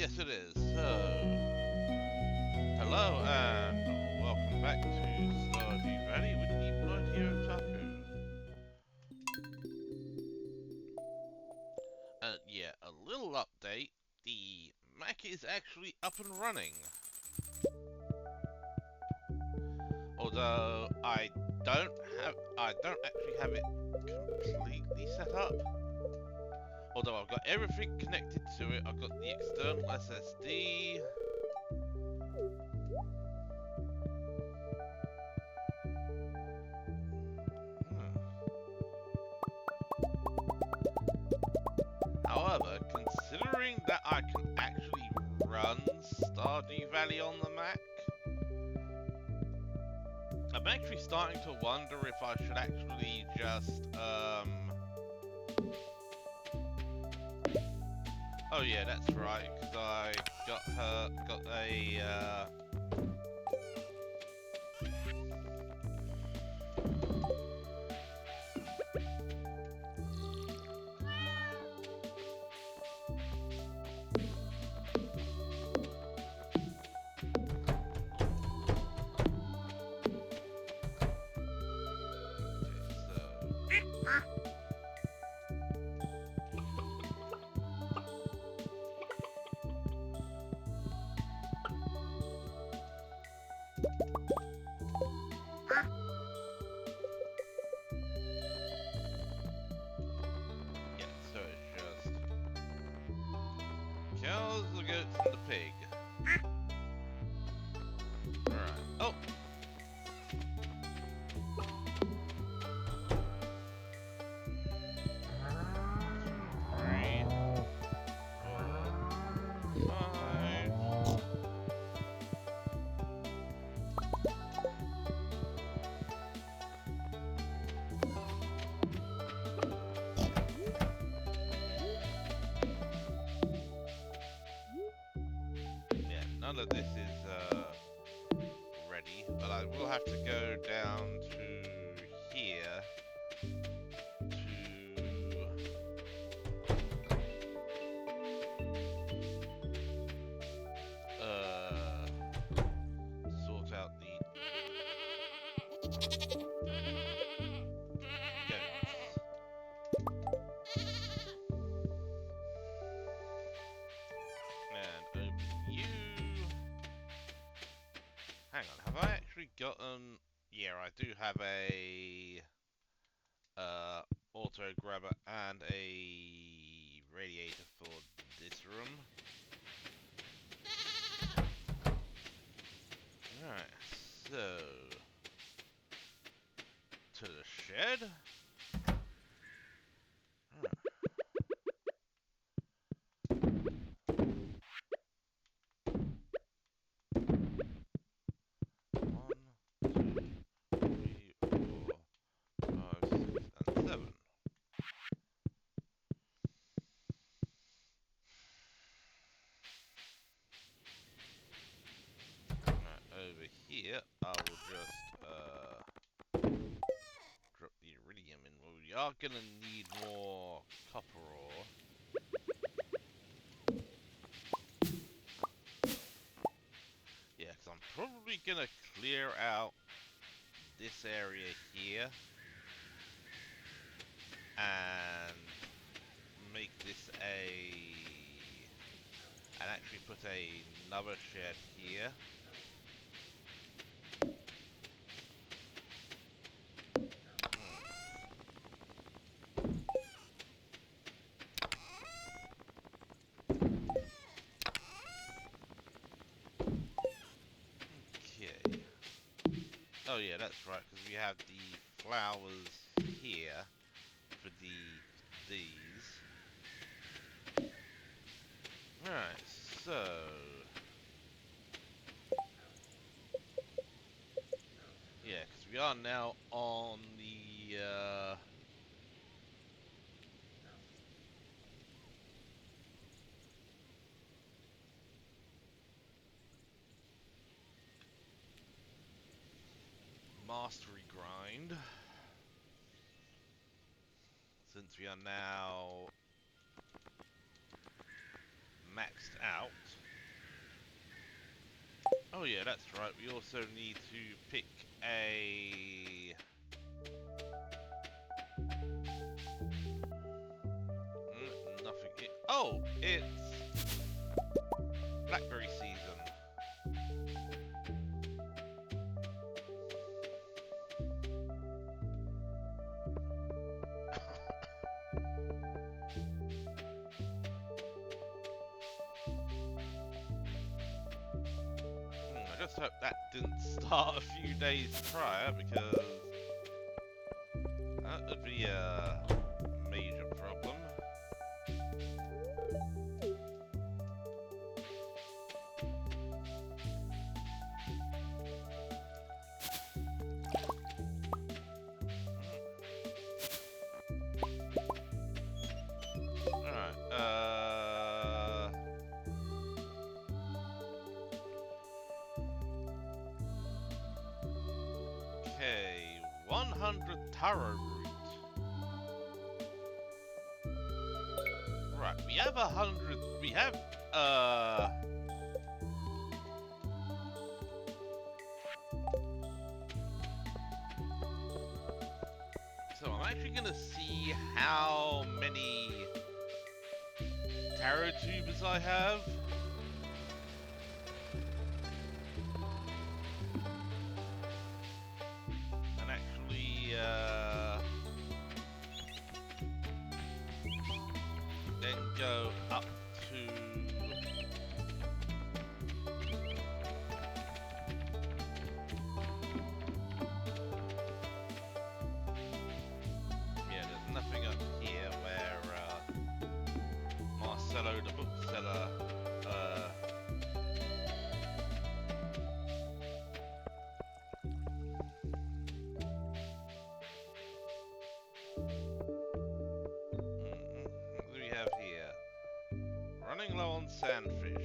Yes, it is. Hello and welcome back to Stardew Valley with the Mighty Otaku. Yeah, a little update. The Mac is actually up and running. Although I don't actually have it completely set up. Although I've got everything connected to it. I've got the external SSD. However, considering that I can actually run Stardew Valley on the Mac, I'm actually starting to wonder if I should actually just, oh yeah, that's right, because I got a, so it's just cows, the goats, and the pig. Alright. Oh! Three, four, five. Yeah, none of this is, ready, but I will have to go down to here to sort out the goats. And open you. Hang on, have I actually gotten... Yeah, I do have a auto grabber and a radiator for this room. Alright, so to the shed. Alright. One, two, three, four, five, 6, and 7. Right, over here, I will just drop the iridium in. Well, we are gonna need more copper ore. Yeah, because I'm probably gonna clear out this area here and make this and actually put another shed here. Okay. Oh yeah, that's right, because we have the flowers here for these. Right, so yeah, because we are now on the mastery grind. Since we are now maxed out. Oh yeah, that's right. We also need to pick a... nothing. Oh, it's blackberry season. I just hope that didn't start a few days prior, because that would be a major problem. Alright, okay, 100 taro root. Right, we have 100, we have, so I'm actually gonna see how many taro tubers I have. And actually, then go up to... Yeah, there's nothing up here where Marcelo the bookseller what do we have here? Running low on sandfish.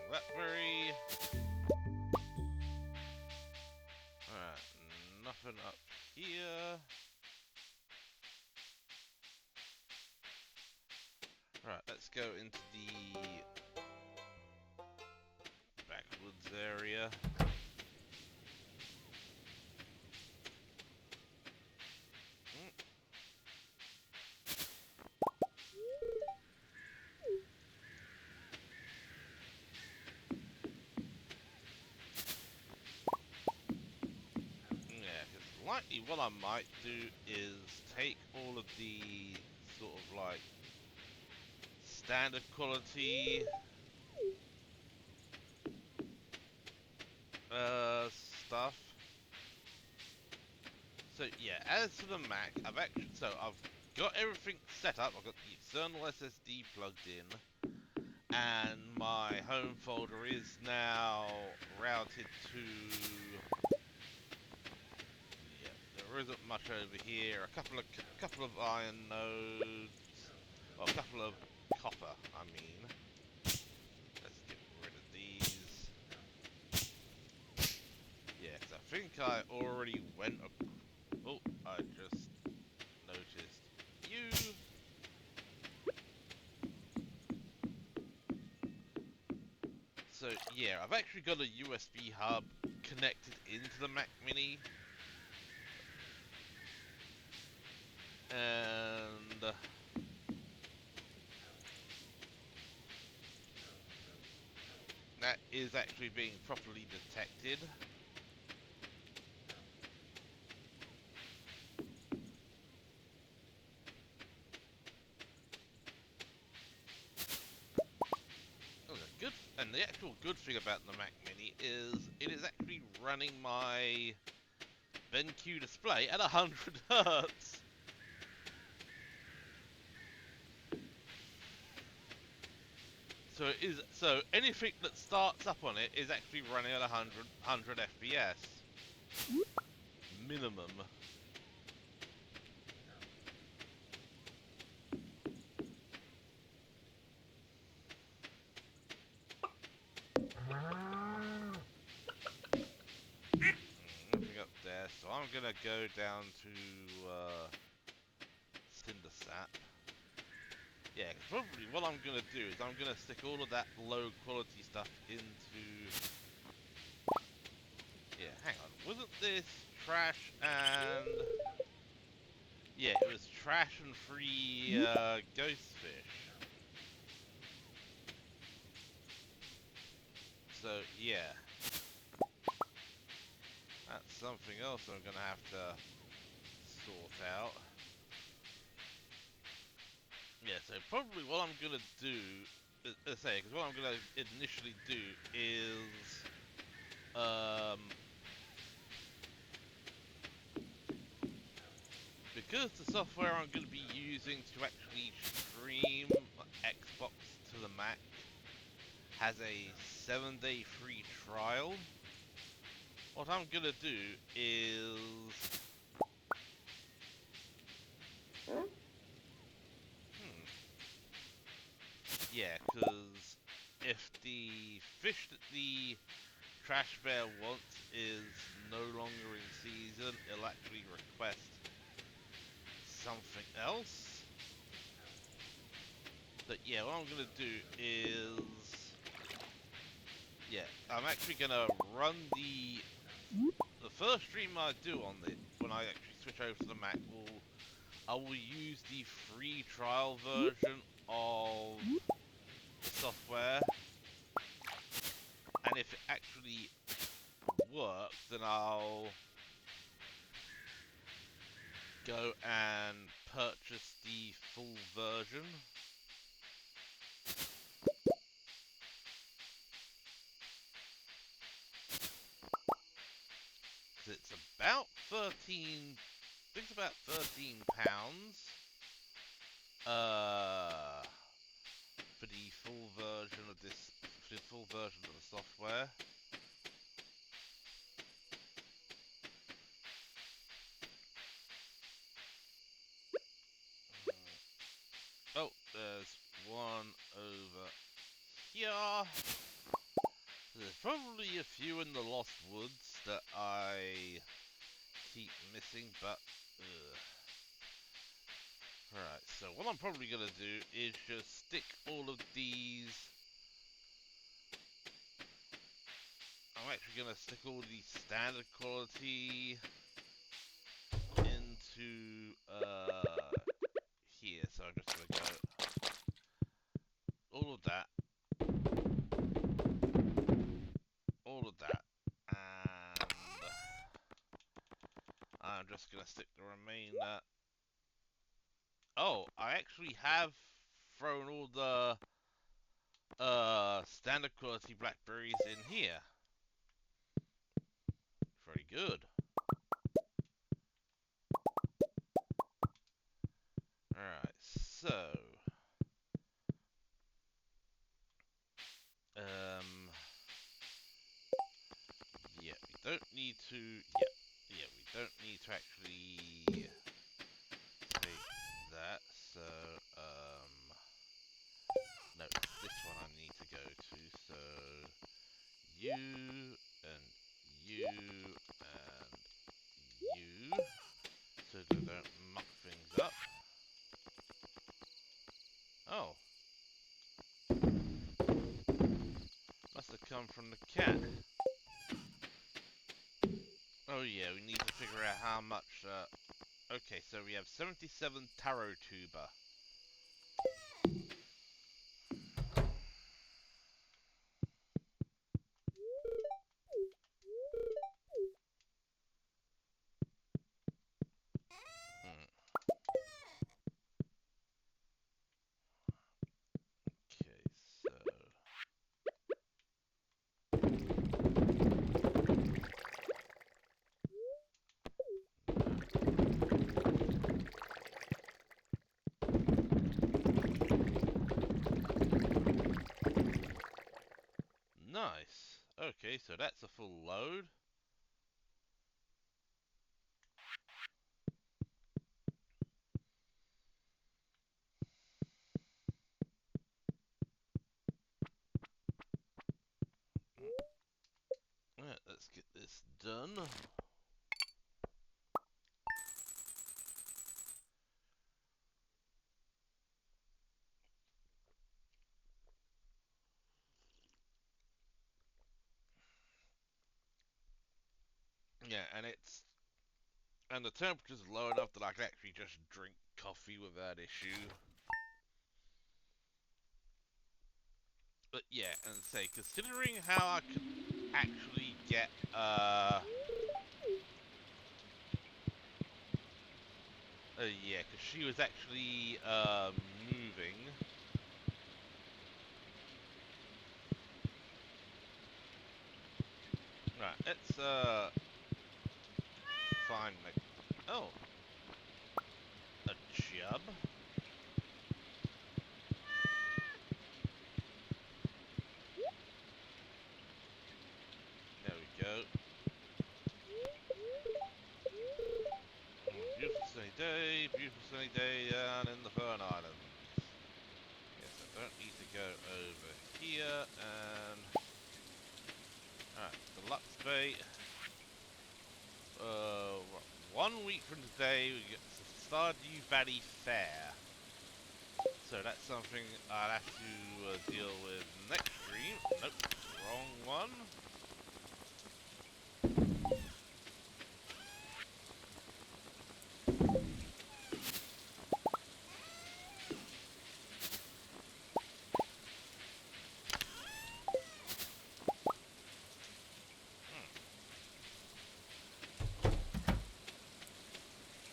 Blackberry. Alright, nothing up here. Right, let's go into the backwoods area. Yeah, because likely what I might do is take all of the sort of like standard quality stuff. So yeah, as for the Mac, I've got everything set up. I've got the external SSD plugged in, and my home folder is now routed to... Yeah, there isn't much over here. A couple of iron nodes, well, a couple of copper, I mean. Let's get rid of these. Yeah, 'cause I think I already went... Oh, I just noticed you. So yeah, I've actually got a USB hub connected into the Mac Mini, and that is actually being properly detected. Good, and the actual good thing about the Mac Mini is it is actually running my BenQ display at 100 Hertz. So anything that starts up on it is actually running at 100 FPS minimum. I'm gonna go down to Cinder Sap. Yeah, 'cause probably what I'm gonna do is I'm gonna stick all of that low quality stuff into. Yeah, hang on. Wasn't this trash and? Yeah, it was trash and free ghost fish. So yeah, that's something else I'm gonna have to sort out. Yeah, so probably what I'm gonna do, let's say, because what I'm gonna initially do is, um, because the software I'm gonna be using to actually stream Xbox to the Mac has a 7-day free trial. What I'm gonna do is, hmm, yeah, because if the fish that the Trash Bear wants is no longer in season, it'll actually request something else. But yeah, what I'm gonna do is, yeah, I'm actually gonna run the first stream I do on it when I actually switch over to the Mac. I will use the free trial version of the software, and if it actually works, then I'll go and purchase the full version. It's about 13. I think it's about £13. Uh, for the full version of this, for the full version of the software. Oh, there's one over here. There's probably a few in the Lost Woods that I keep missing, but Right, so what I'm probably gonna do is just stick all of these. I'm actually gonna stick all these standard quality into here. So I'm just gonna go all of that, all of that, and I'm just gonna stick the remainder. Oh, I actually have thrown all the standard quality blackberries in here. Very good. Alright, so um yeah, we don't need to we don't need to actually take that, so no, it's this one I need to go to, so you and you and you, so they don't muck things up. Oh, must have come from the cat. Oh yeah, we need to figure out how much, okay, so we have 77 taro tuber. Hmm. Okay, so nice. Okay, so that's a full load. Right, let's get this done. Yeah, and the temperature's low enough that I can actually just drink coffee without issue. But yeah, and say, considering how I could actually get, yeah, because she was actually, moving. Right, let's, find the, oh, a chub. There we go. Beautiful sunny day down in the Fern Islands. Yes, I don't need to go over here, and... Alright, deluxe bait. Uh, 1 week from today, we get the Stardew Valley Fair. So that's something I'll have to deal with next stream. Nope, wrong one.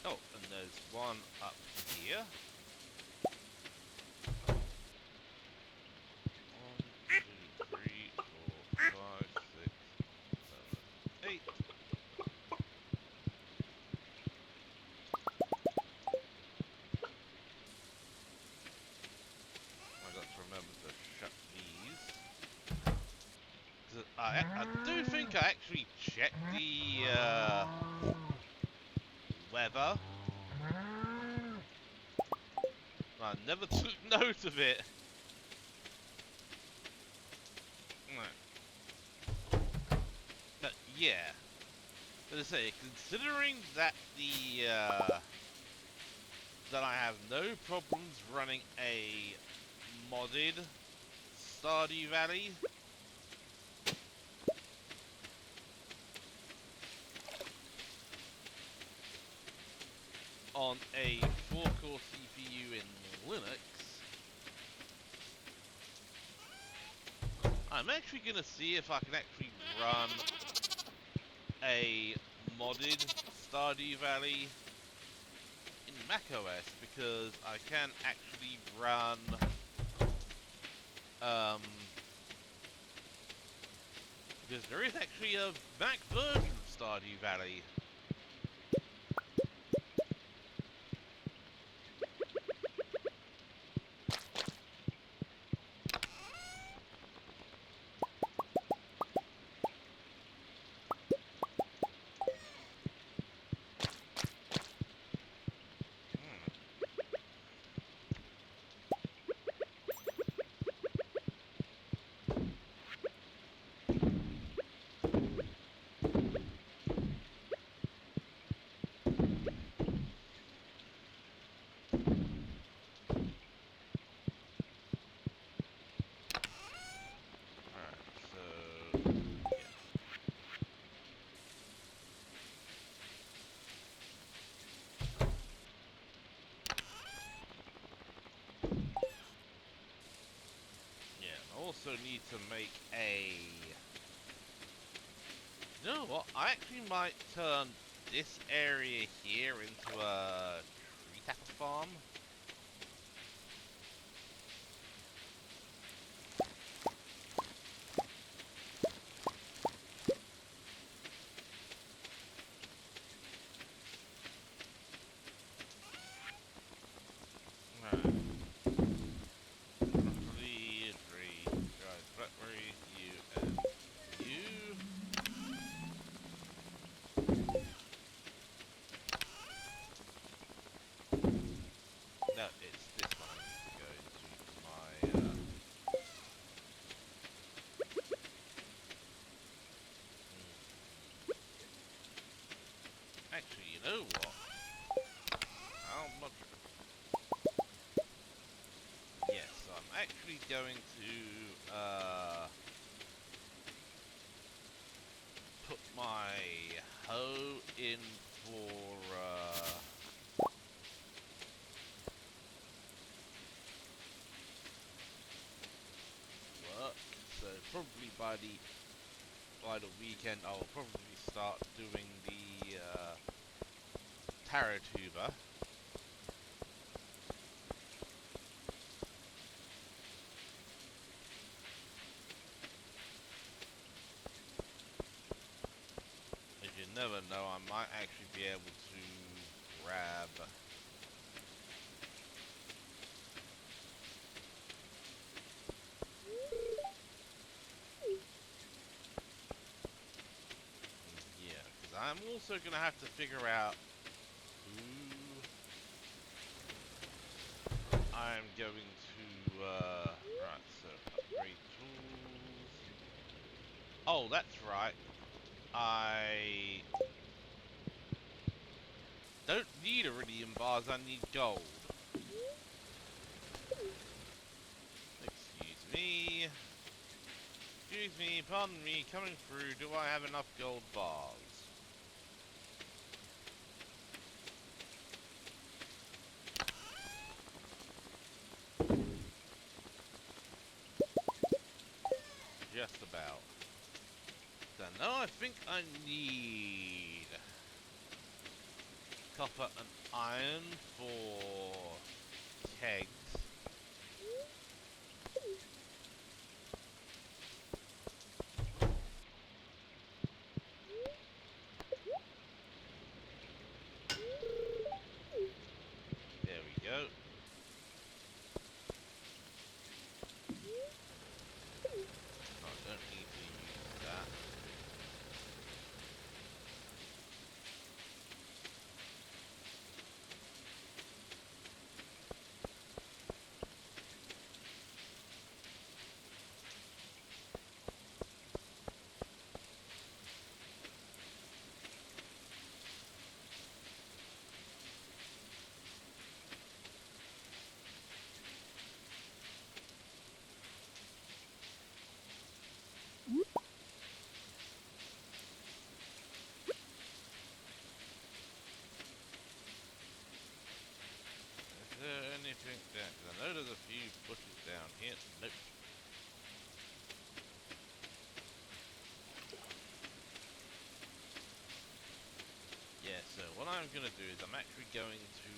Oh, and there's one up here. 1, 2, 3, 4, 5, 6, 7, 8. I got to remember to shut these. 'Cause I do think I actually checked the weather. I never took note of it. But yeah, as I say, considering that that I have no problems running a modded Stardew Valley, on a 4-core CPU in Linux, I'm actually going to see if I can actually run a modded Stardew Valley in macOS, because I can actually run um because there is actually a Mac version of Stardew Valley. Hmm. Alright, so yeah. Yeah, I also need to make a... You know what? I actually might turn this area here into a tree tapper farm. Alright. Broccoli, tree, dried blackberry, you and you. No, it's this one I need to go into my, Actually, you know what? How much... Yes, I'm actually going to, put my hoe in for work. So probably by the weekend, I'll probably start doing the tarot tuber. As you never know, I might actually be able to grab. Yeah, because I'm also gonna have to figure out who I'm going to. Right, so upgrade tools. Oh, that's right. I don't need iridium bars. I need gold. Excuse me. Excuse me, pardon me, coming through. Do I have enough gold bars? Just about. So now I think I need copper and iron for kegs. There we go. No, I don't need to use that. Is there anything there? 'Cause I know there's a few bushes down here. Nope. Yeah, so what I'm going to do is I'm actually going to,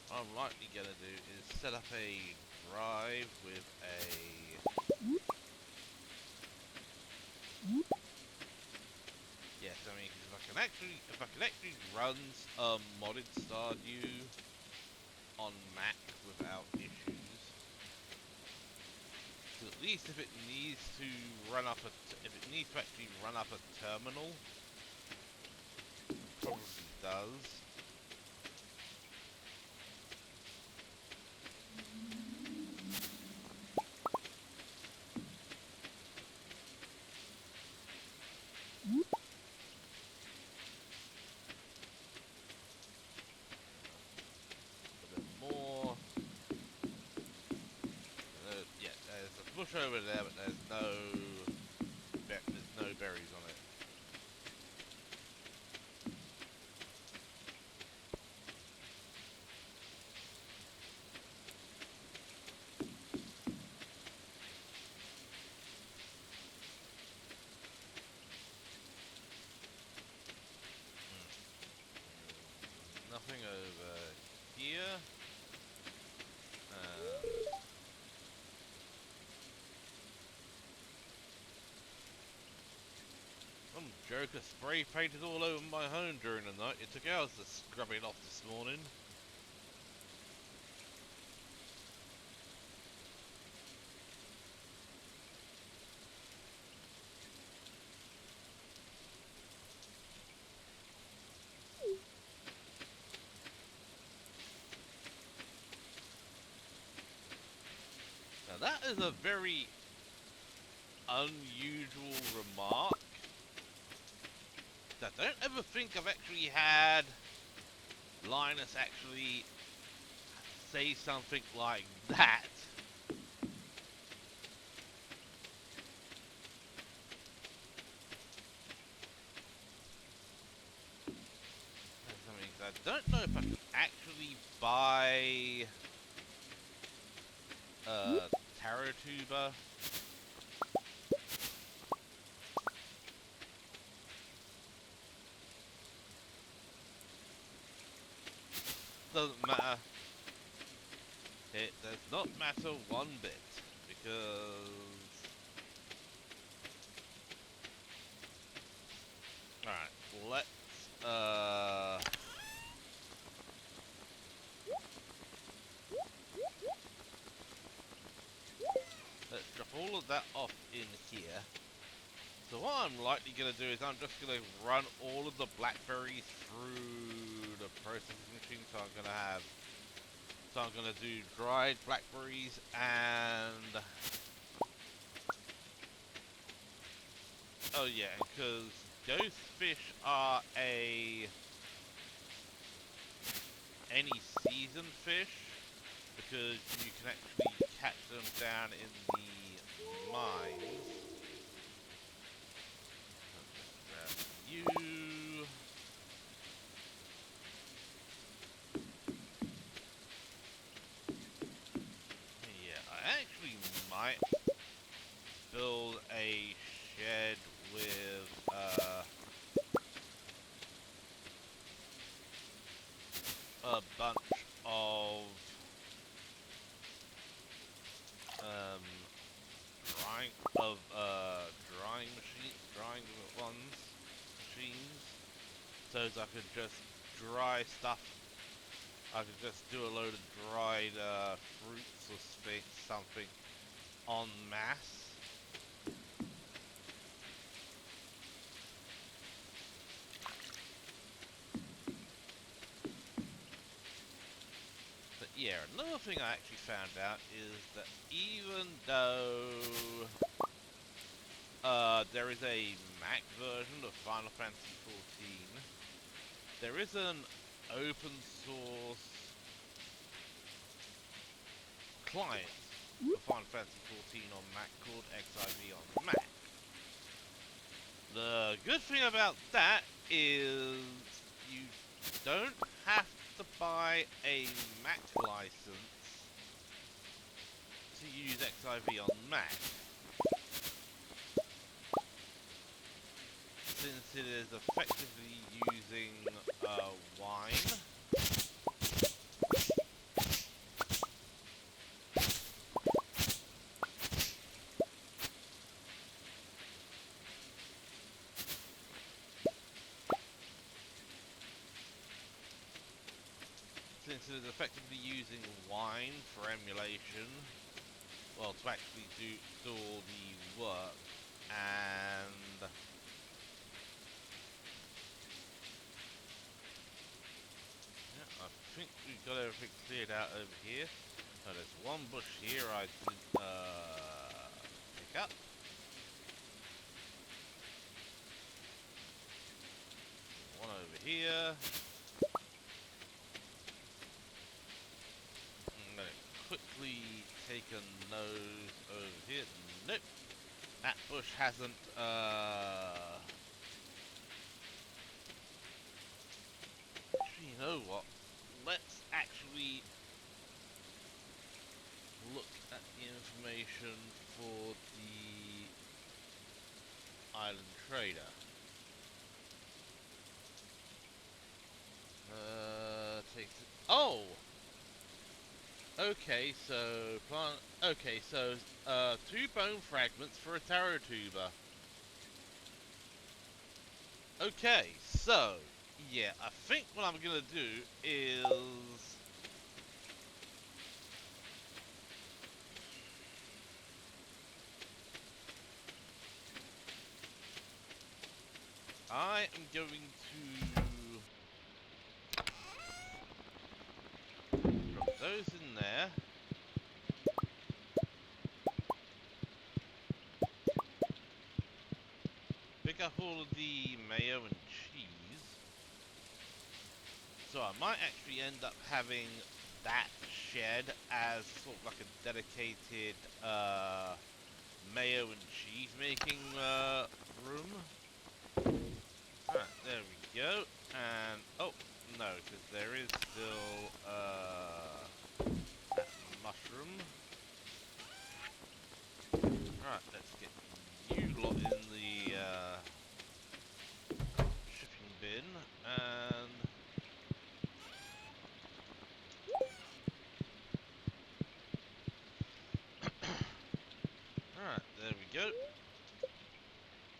what I'm likely going to do is set up a drive with a, yes, I mean, 'cause if I can actually run modded Stardew on Mac without issues, so at least if it needs to run up if it needs to actually run up a terminal, it probably does. But there's more. Yeah, there's a bush over there, but there's no berries on it. Nothing over here. Some joker spray painted all over my home during the night. It took hours to scrub it off this morning. Now that is a very unusual remark. I don't ever think I've actually had Linus actually say something like that. don't know if I can actually buy taro tuber. Doesn't matter. It does not matter one bit because alright, let's drop all of that off in here. So what I'm likely going to do is I'm just going to run all of the blackberries through the processing machine. So I'm going to do dried blackberries and oh yeah, because ghost fish are any season fish because you can actually catch them down in the mines. You. Yeah, I actually might build a shed with a bunch of um, drying ones machines, so as I could just dry stuff. I could just do a load of dried fruits or something en masse. But yeah, another thing I actually found out is that even though there is a Mac version of Final Fantasy XIV, there is an open source client for Final Fantasy XIV on Mac called XIV on Mac. The good thing about that is you don't have to buy a Mac license to use XIV on Mac, since it is effectively using Wine. Since it is effectively using Wine for emulation, well, to actually do all the work, and yeah, I think we've got everything cleared out over here. Oh, there's one bush here I didn't pick up. One over here. I'm gonna quickly take a nose over here. Nope. That bush hasn't actually, you know what? Let's actually look at the information for the island trader. Oh! Okay, so plant. Okay, so 2 bone fragments for a taro tuber. Okay, so yeah, I think what I'm gonna do is I am going to drop those in there. Pick up all of the mayo and cheese. So I might actually end up having that shed as sort of like a dedicated mayo and cheese making room. Alright, there we go. And oh No, because there is still that mushroom. Right, let's get you lot in the shipping bin and right, there we go.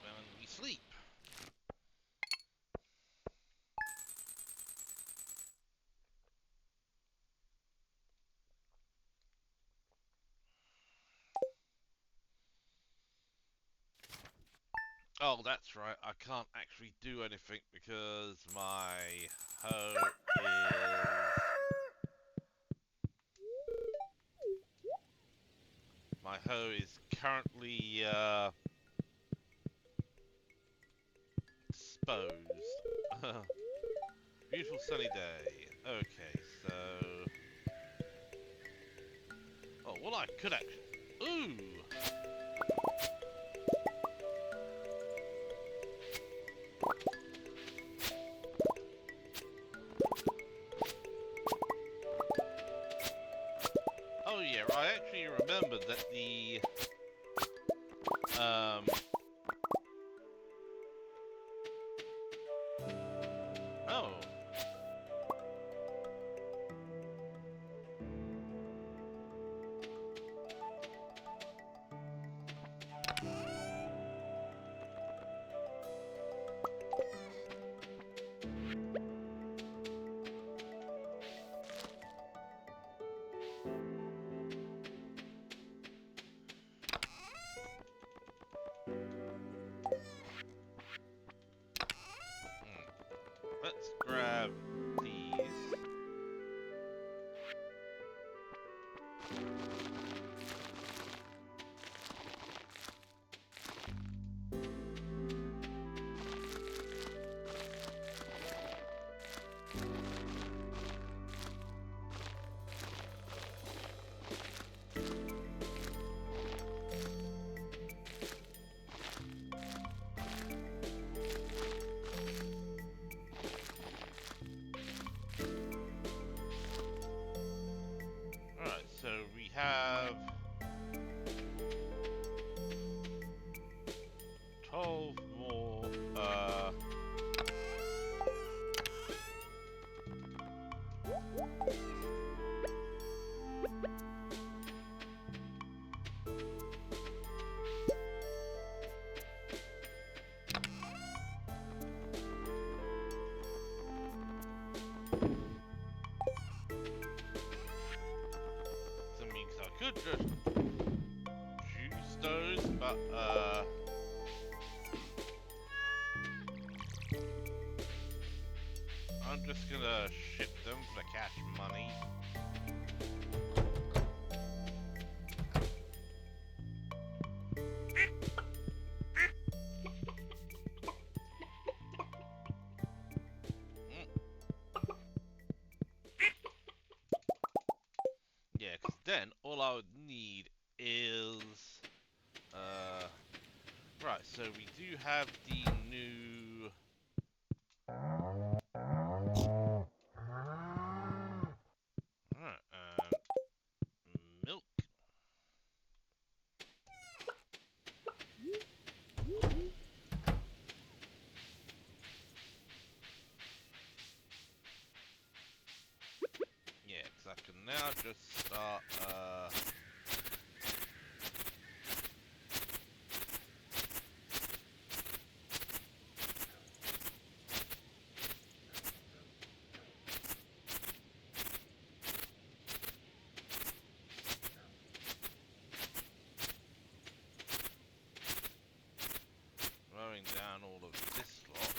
And we sleep. Oh, that's right. I can't actually do anything because hoe is my hoe is currently disposed. Beautiful sunny day. Okay, so oh, well, I could actually. Ooh. Oh yeah, I actually remembered that the um. Oh. Let's grab these. Alright, so we have 12 more, I mean, 'cause I could just juice those, but, I'm just gonna ship them for the cash money. Yeah, because then all I would need is, uh, right, so we do have the new, alright, milk. Yeah, because I can now just start, mowing down all of this lot.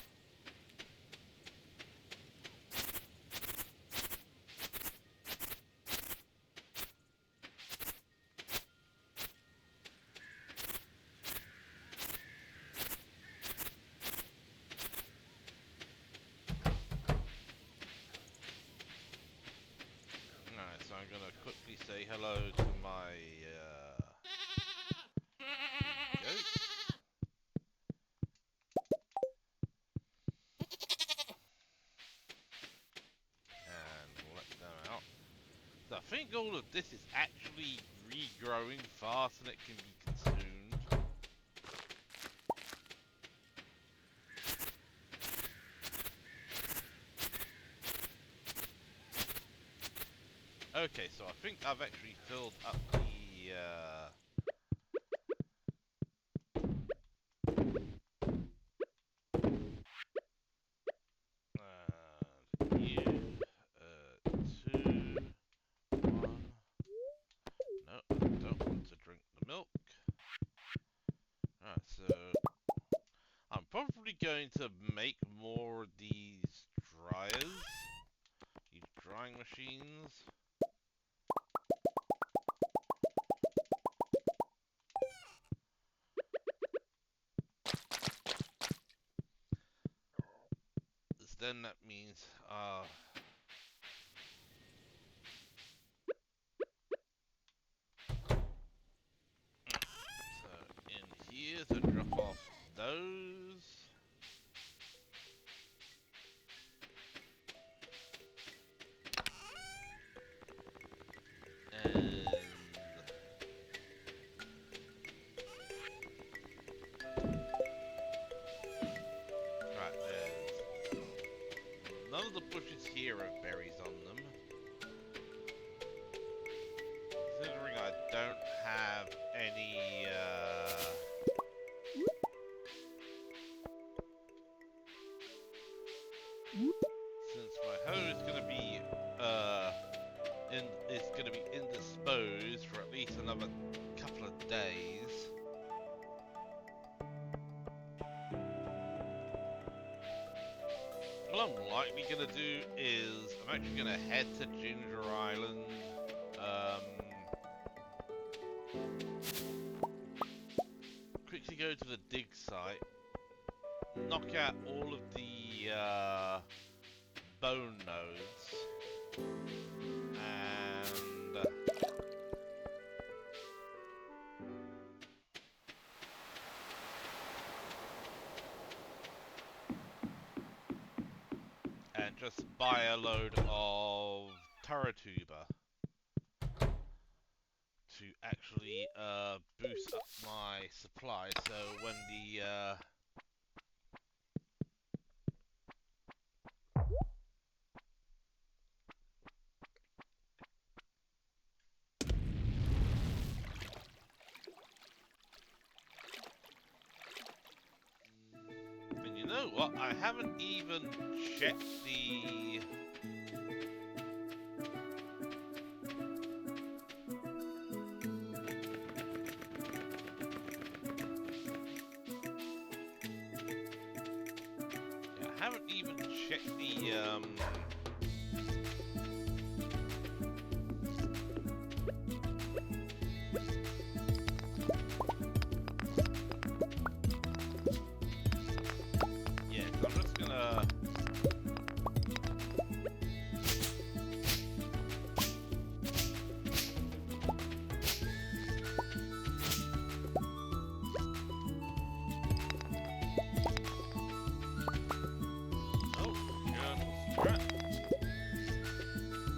Alright, so I'm gonna quickly say hello to my, goats. think all of this is actually regrowing faster than it can be consumed. Okay, so I think I've actually filled up the you, 2, 1. No, I don't want to drink the milk. Alright, so I'm probably going to make more of these dryers, these drying machines. Then that means so in here to drop off those. And right, there's none of the bushes here have berries on them. Considering I don't have any since my hoe is gonna be it's gonna be indisposed for at least another couple of days. What I'm likely gonna do is I'm actually gonna head to Ginger Island. Quickly go to the dig site, knock out all of the bone nodes, and just buy a load of Turrituber to actually boost up my supply. So when the and you know what? I haven't even checked the yeah, so I'm just gonna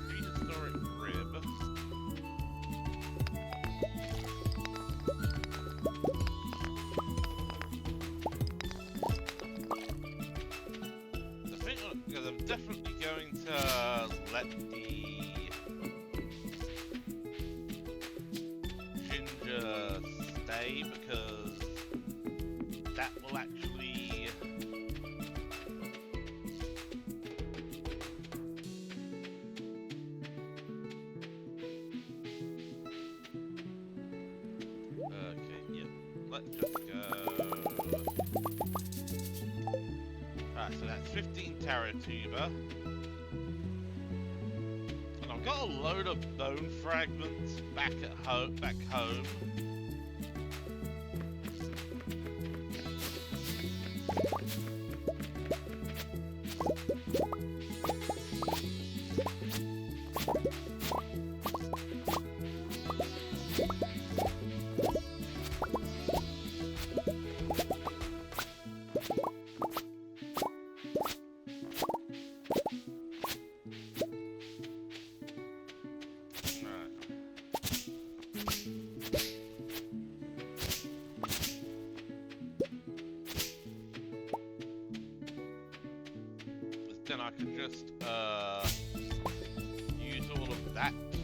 prehistoric rib. Because I'm definitely going to let the ginger stay, because that will actually okay, yeah, let's just go. Right, so that's 15 Taratuba. And I've got a load of bone fragments back home. that to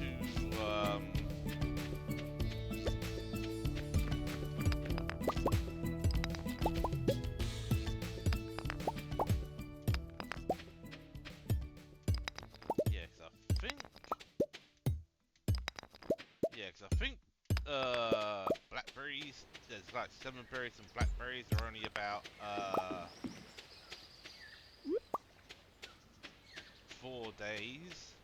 yeah, 'cause I think yeah, 'cause I think blackberries. There's like 7 berries and blackberries are only about 4 days.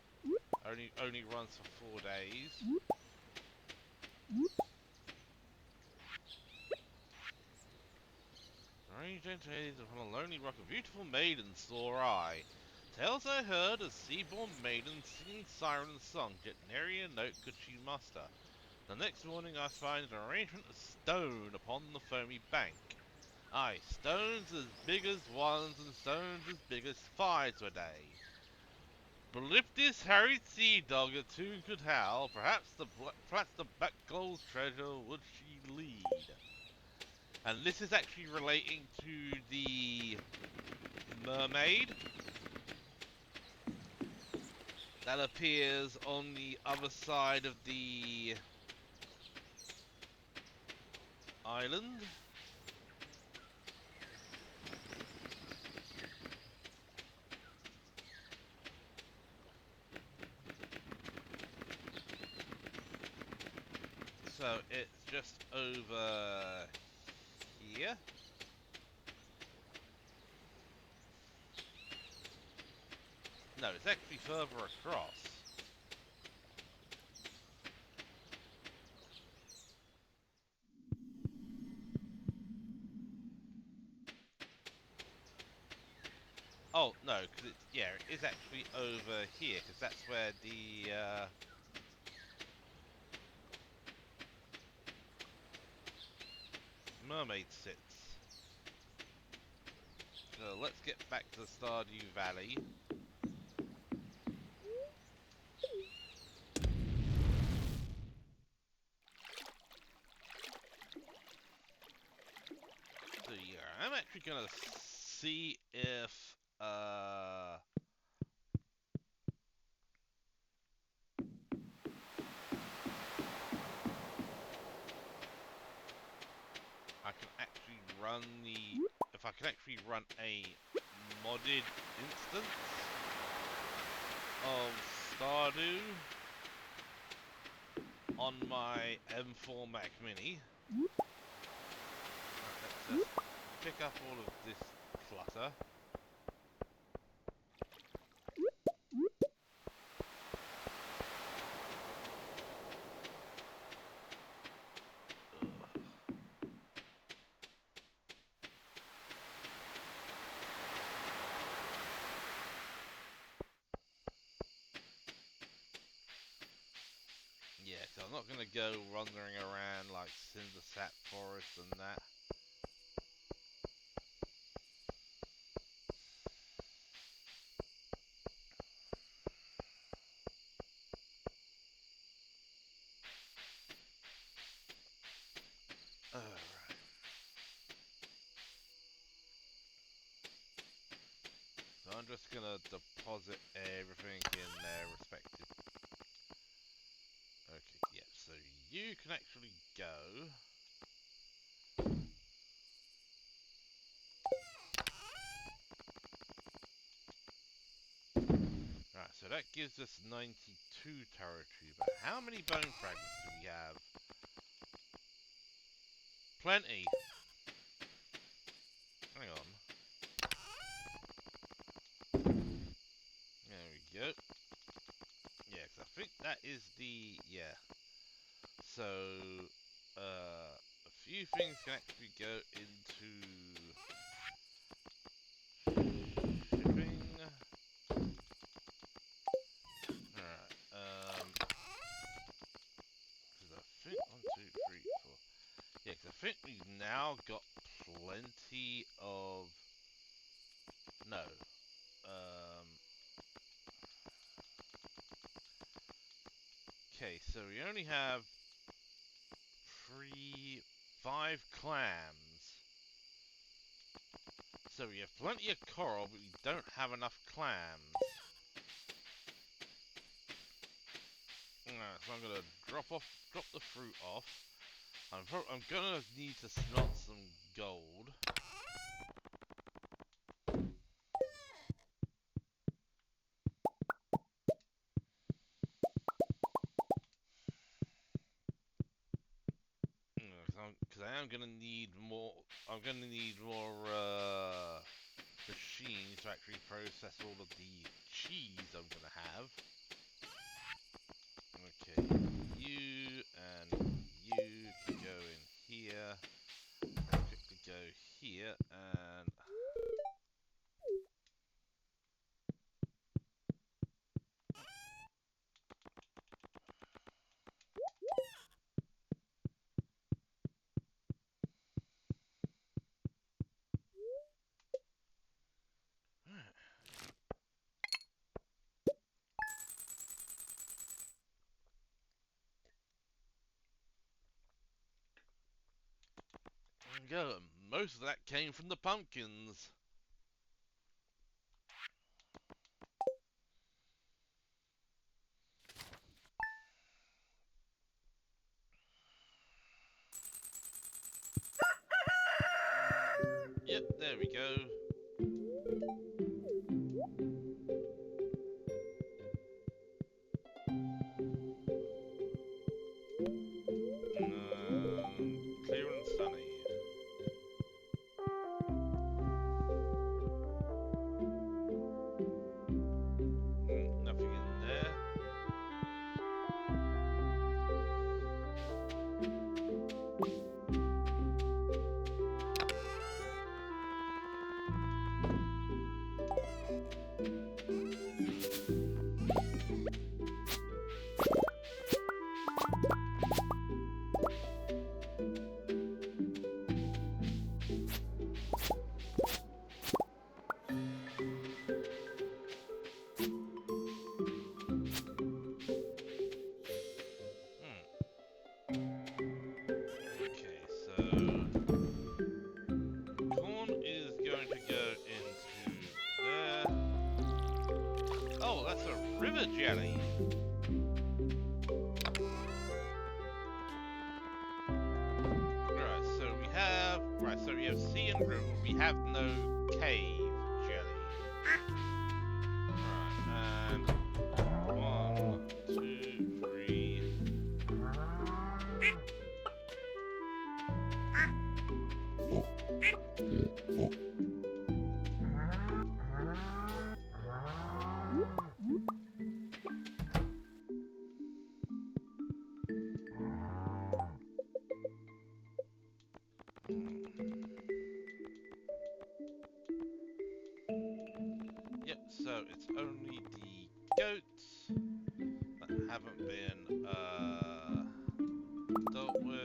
Only runs for 4 days. Strange days upon a lonely rock, a beautiful maiden saw I. Tales I heard of sea-born maidens singing siren song, yet nary a note could she muster. The next morning I find an arrangement of stone upon the foamy bank. Aye, stones as big as ones and stones as big as fives were they. But if this harried sea dog a tune could howl, perhaps the black gold treasure would she lead. And this is actually relating to the mermaid that appears on the other side of the island. So it's just over here. No, it's actually further across. Oh, no, because yeah, it is actually over here, because that's where the mermaid sits. So let's get back to the Stardew Valley. So yeah, I'm actually gonna see if I can actually run the if I can actually run a modded instance of Stardew on my M4 Mac Mini. Right, let's just pick up all of this clutter. Yeah, so I'm not gonna go wandering around like Cindersap Forest and that. Alright. So I'm just gonna deposit everything in their respective. Okay, yeah, so you can actually go. Right, so that gives us 92 territory, but how many bone fragments do we have? Plenty. Hang on. There we go. Yeah, 'cause I think that is the... yeah. So, a few things can actually go into shipping. Alright, 'cause I think 1, 2, 3, 4. Yeah, 'cause I think we've now got plenty of... no. Okay, so we only have 5 clams. So we have plenty of coral, but we don't have enough clams. Alright, so I'm gonna drop the fruit off. I'm gonna need to smelt some gold. Because I am gonna need more. I'm gonna need more machines to actually process all of the cheese I'm gonna have. Okay, you and you can go in here. Let's quickly go here and. There we go. Most of that came from the pumpkins. Yep, there we go. Clear and sunny. Nothing in there. Okay, so corn is going to go into there. Oh, that's a river jelly. So we have sea and river. We have no cave jelly. Right, and 1, 2, 3. Yep, so it's only the goats that haven't been dealt with.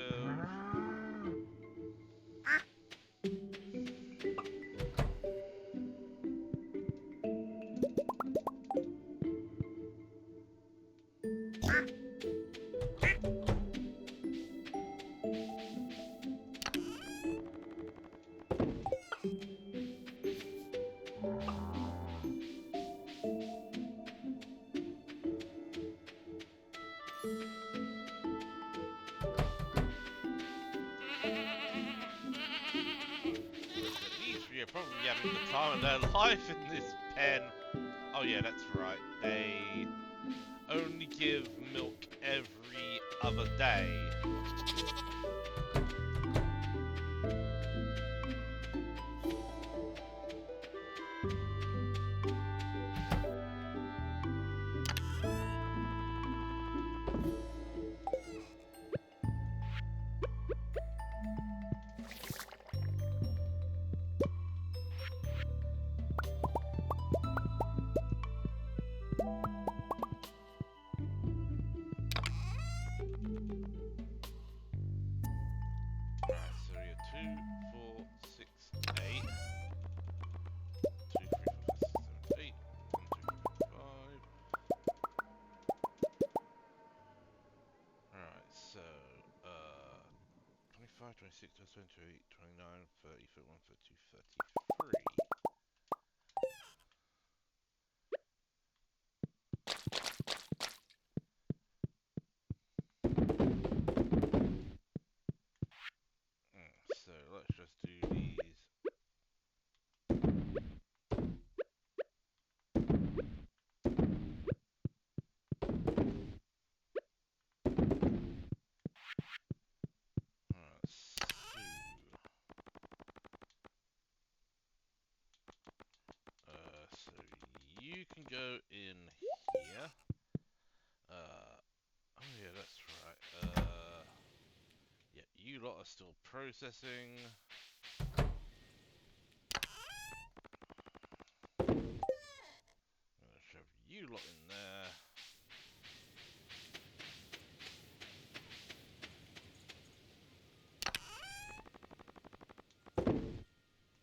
So these three are probably having the time of their life in this pen. Oh yeah, that's right. They only give milk every other day. Alright, so we have 2, 4, 6, 8. 2, 3, 4, 5, 6, 7, 8. 1, 2, 3, 4, 5. Alright, so 25, 26, 27, 28, 29, 30, 31, 32, 33. you lot are still processing. I'm gonna shove you lot in there.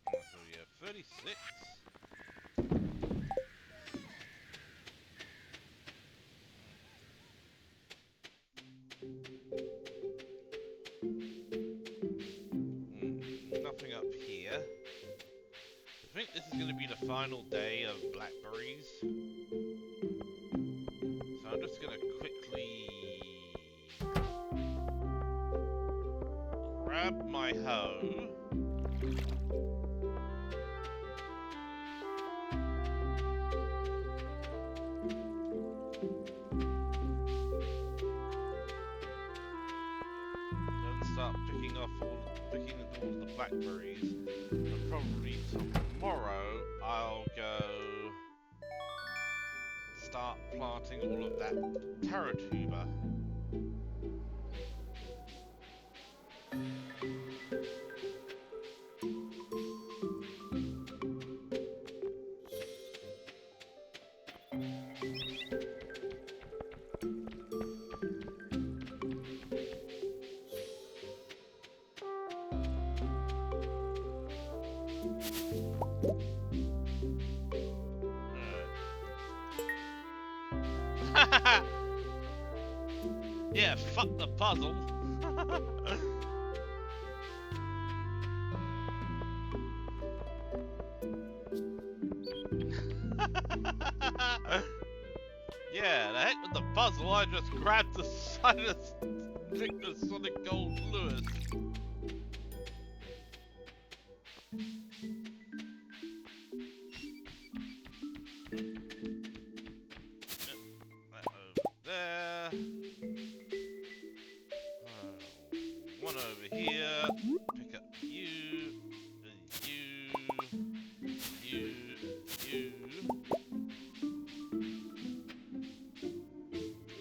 So yeah, 36. Nothing up here. I think this is going to be the final day of blackberries. So I'm just going to quickly grab my hoe. And start picking all of the blackberries. And probably tomorrow I'll go start planting all of that taro tuber. Yeah, fuck the puzzle. Yeah, the heck with the puzzle, I just grabbed the side of the Sonic Gold Lewis. That over there. One over here. Pick up you. You.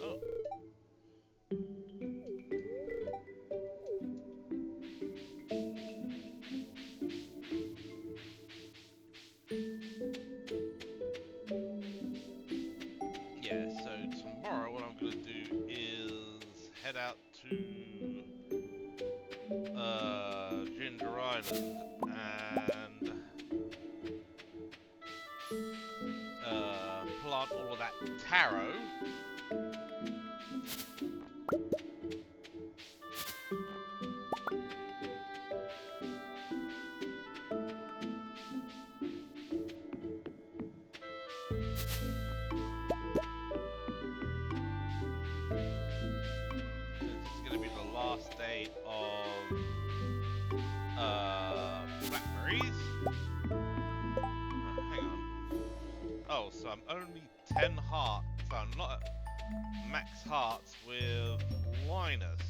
Oh. Yeah, so tomorrow what I'm going to do is head out to Ginger Island and plant all of that taro. Last day of blackberries. Oh, hang on. Oh, so I'm only 10 hearts. So I'm not at max hearts with Linus.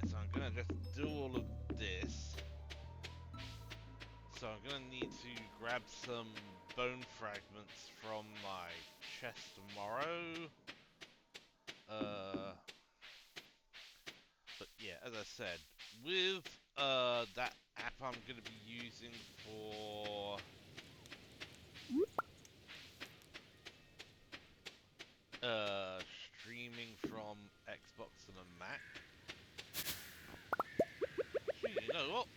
So I'm gonna just do all of this. So I'm gonna need to grab some bone fragments from my chest tomorrow. But yeah, as I said, with that app I'm gonna be using for streaming from Xbox and a Mac. Actually, you know what?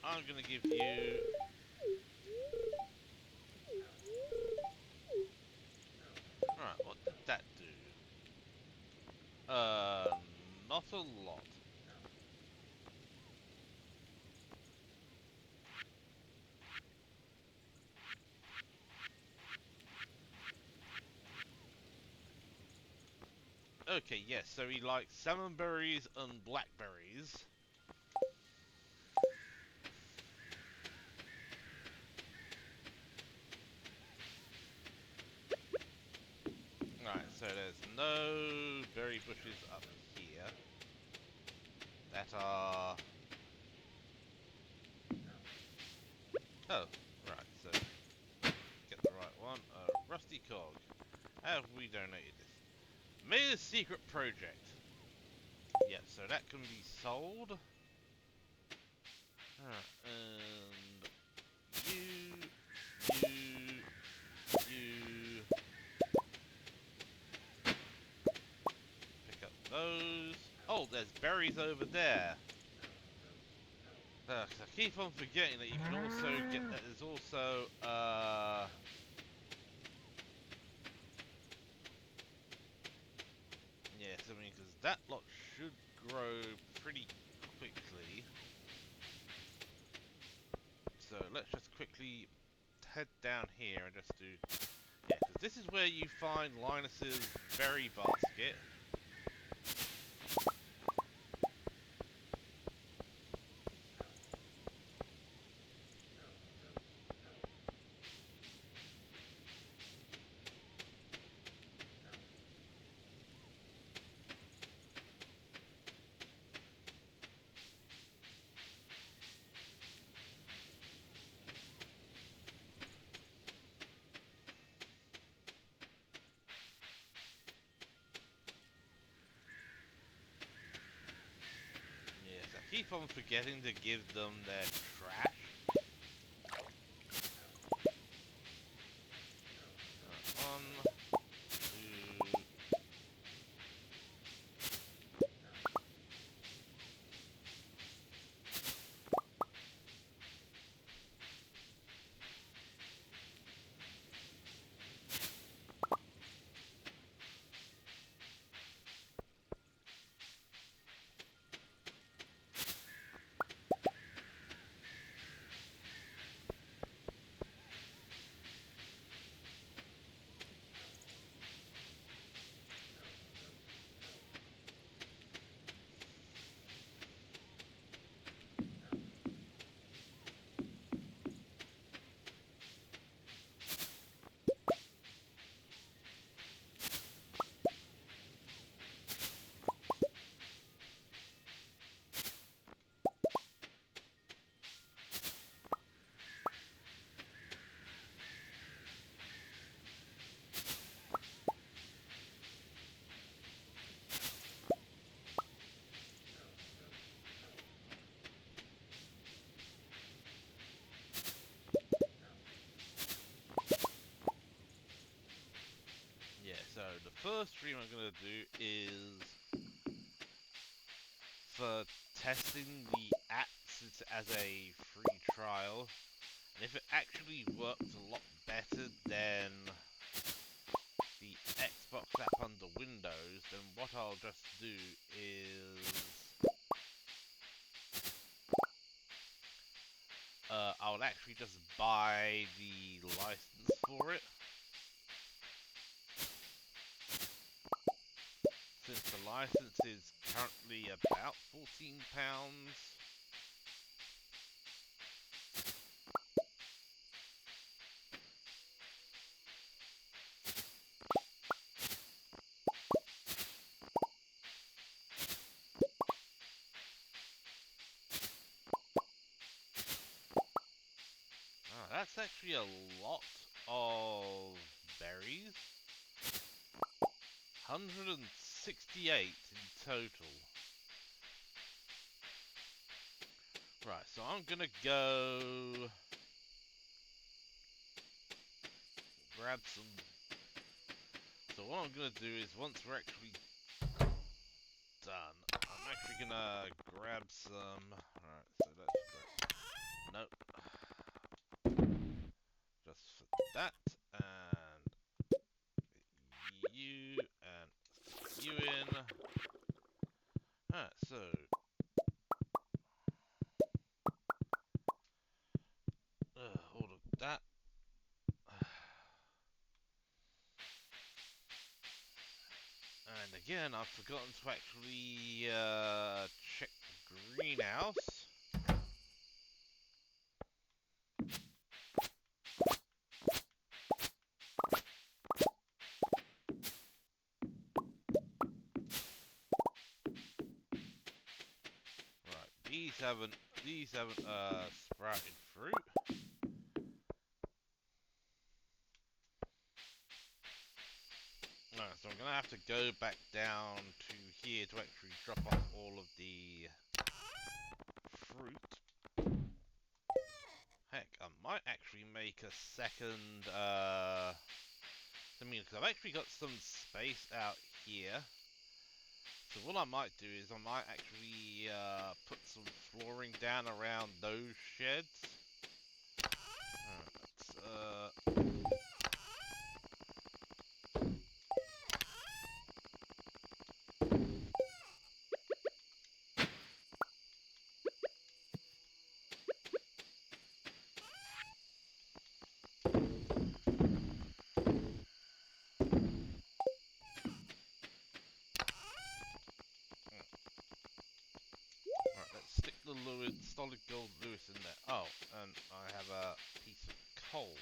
I'm gonna give you alright, what did that do? Not a lot. Okay, yes, so he likes salmon berries and blackberries. Right, so there's no berry bushes up here that are Oh, right, so get the right one. Rusty Cog. How have we donated this? Made a secret project. Yep, so that can be sold. And you pick up those. Oh, there's berries over there. 'Cause I keep on forgetting that you can also get that. There's also yes, I mean, because that lot should grow pretty quickly. So let's just quickly head down here and just do... Yeah, because this is where you find Linus's berry basket. Yes, I keep on forgetting to give them their trash. One, two... Yeah, so the first stream I'm going to do is for testing the apps as a free trial. And if it actually works a lot better than the Xbox app under Windows, then what I'll just do is I'll actually just buy the license for it. Since the license is currently about £14. Oh, that's actually a lot of berries. 168 in total. Right, so I'm gonna go grab some. So what I'm gonna do is once we're actually done, I'm actually gonna grab some. Alright, so that's nope. Just for that, and you, and stick you in. Alright, so all of that. And again, I've forgotten to actually check the greenhouse. Right, these haven't sprouted fruit. gonna have to go back down to here to actually drop off all of the fruit. Heck, I might actually make a second, because I've actually got some space out here. So what I might do is I might actually, put some flooring down around those sheds. Alright, let's stick the solid gold Lewis in there. Oh, and I have a piece of coal.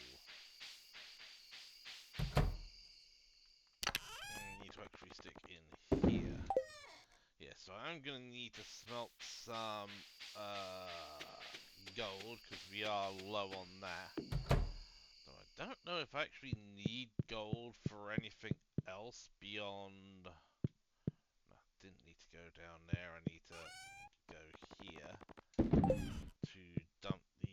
Need to actually stick in here. Yeah, so I'm gonna need to smelt some gold because we are low on that. So I don't know if I actually need gold for anything else beyond. No, didn't need to go down there. I need to go here to dump the.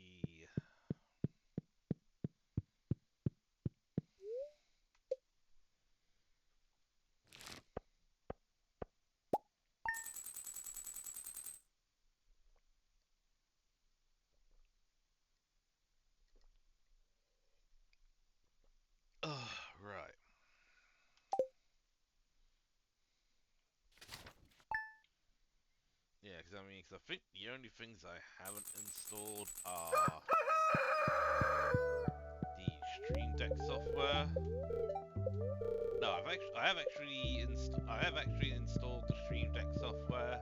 Right. Yeah, because I think the only things I haven't installed are the Stream Deck software. No, I have actually installed the Stream Deck software.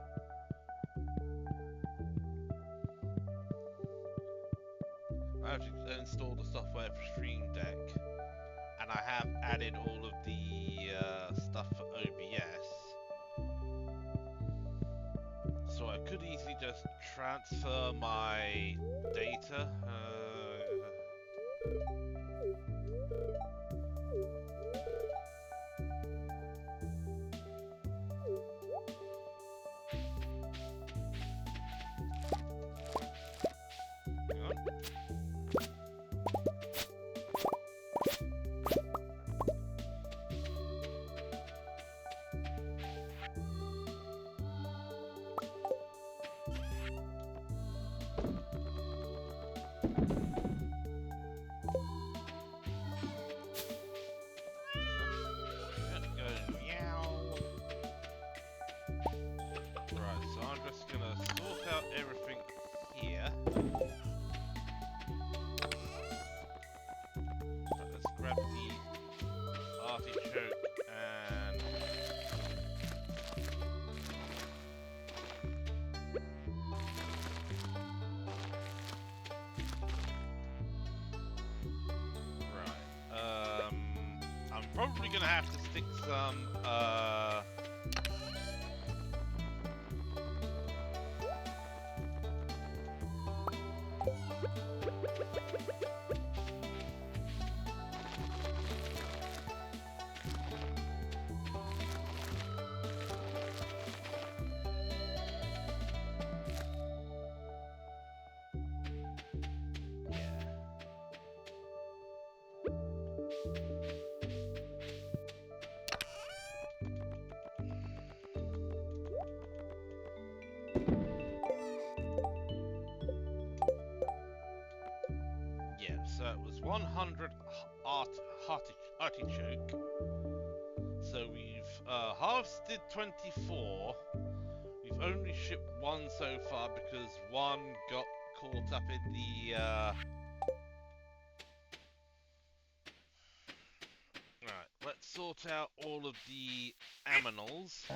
I have installed the software for Stream Deck, and I have added all of the stuff for OBS. So I could easily just transfer my data. Hang on. Right, so I'm just gonna sort out everything here. Right, let's grab the artichoke and right. I'm probably gonna have to stick some so it was 100 artichoke. So we've harvested 24. We've only shipped one so far because one got caught up in the Right, let's sort out all of the aminals.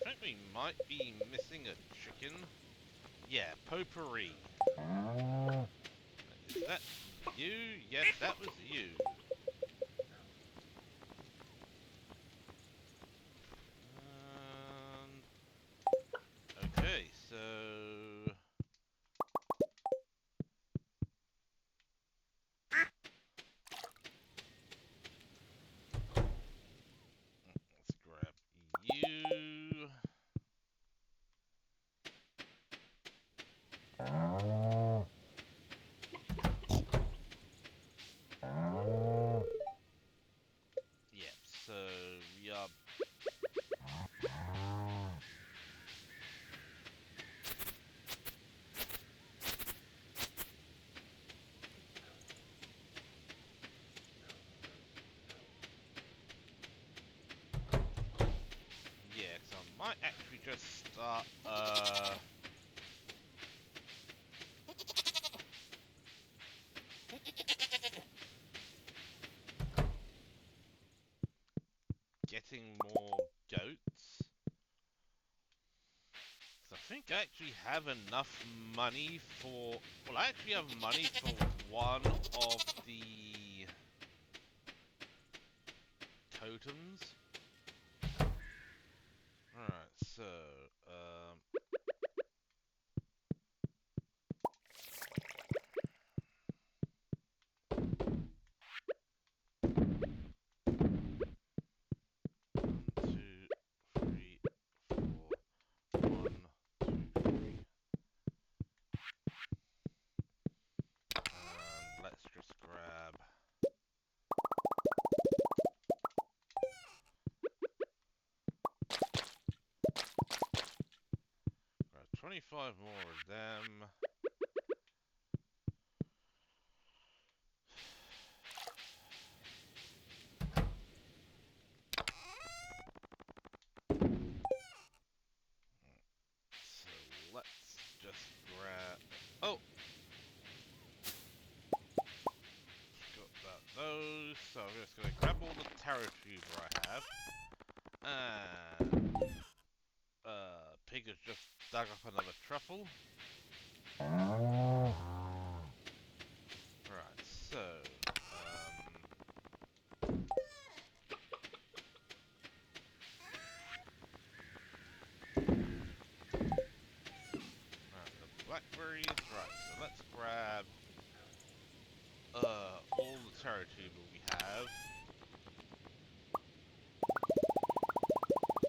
I think we might be missing a chicken. Yeah, potpourri. Is that you? Yes, that was you. Okay, so let's grab you. Yep, so we are. Yeah, so I might actually just start, getting more goats. 'Cause I think I actually have enough money for... Well, I actually have money for one of the totems. Alright, so, 2, 3, 4, 1, 2, 3. And let's just grab 25 more of them. So let's just grab... Oh! Forgot about those. So I'm just gonna grab all the tarot tuber I have. And... Pig has just dug up another truffle. Right, so... Right, the blackberries. Right, so let's grab... all the tarot tuber we have.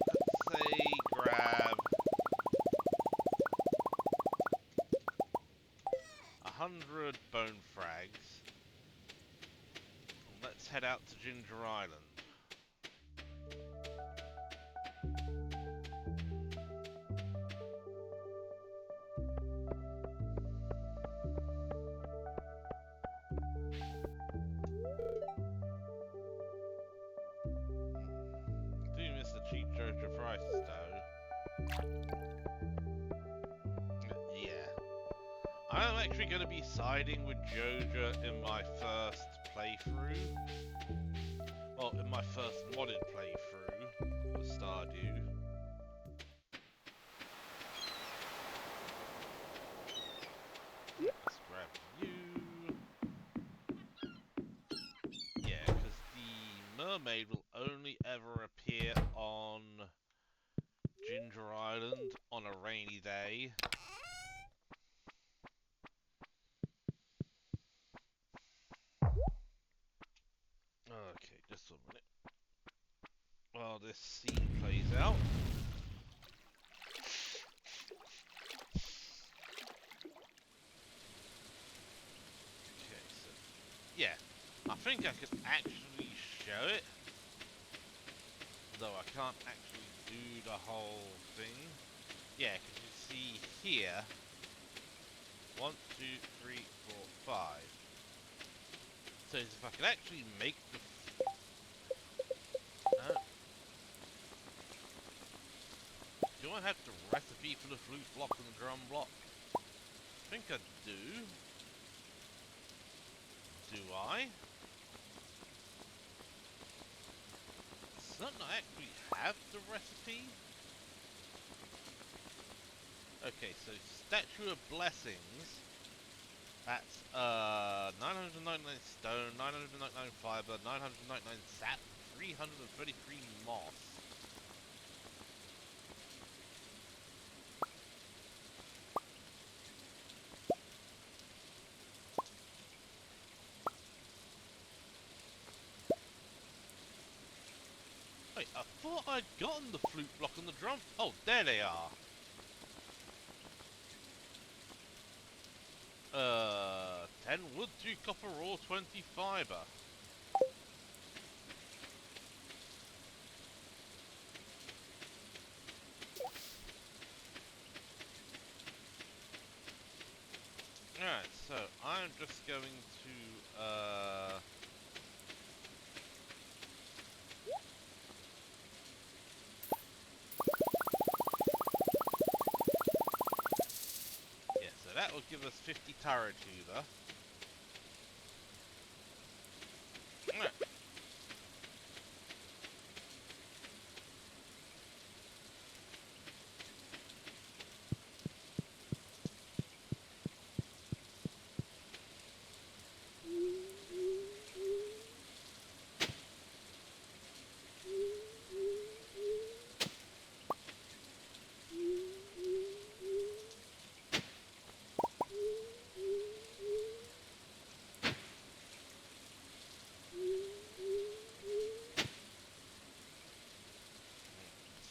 Let's say grab 100 bone frags. And let's head out to Ginger Island. Do miss the cheap Jojo prices though. Yeah. I'm actually going to be siding with Jojo in my first playthrough. Well, in my first modded playthrough of Stardew. Let's grab you. Yeah, because the mermaid will only ever appear on Ginger Island on a rainy day. Okay, just a minute. While this scene plays out. Okay, so yeah, I think I could actually show it, though I can't actually do the whole thing. Yeah, because you see here, 1, 2, 3, 4, 5. So if I could actually make the... Do I have the recipe for the flute block and the drum block? I think I do. Do I? Something I actually have the recipe? Okay, so Statue of Blessings. That's 999 stone, 999 fiber, 999 sap, 333 moss. Wait, I thought I'd gotten the flute block and the drum. Oh, there they are. 10 wood, 2 copper ore, 20 fiber. Alright, so I'm just going to, yeah, so that will give us 50 turret tuber. Alright.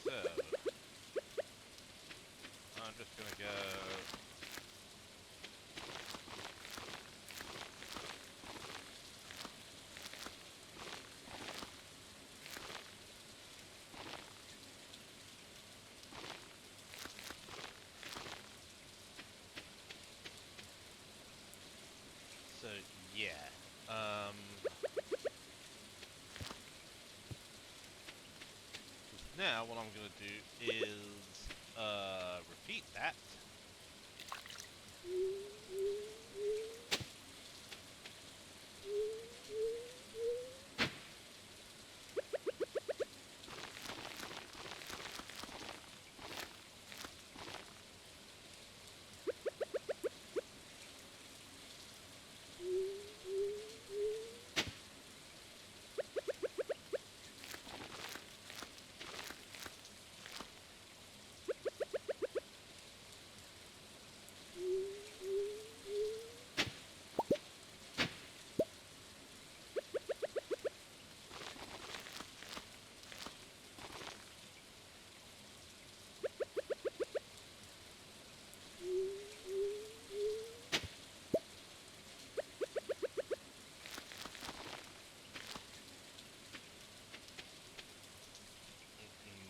So, I'm just gonna go. So, yeah. Now what I'm gonna do is, repeat that.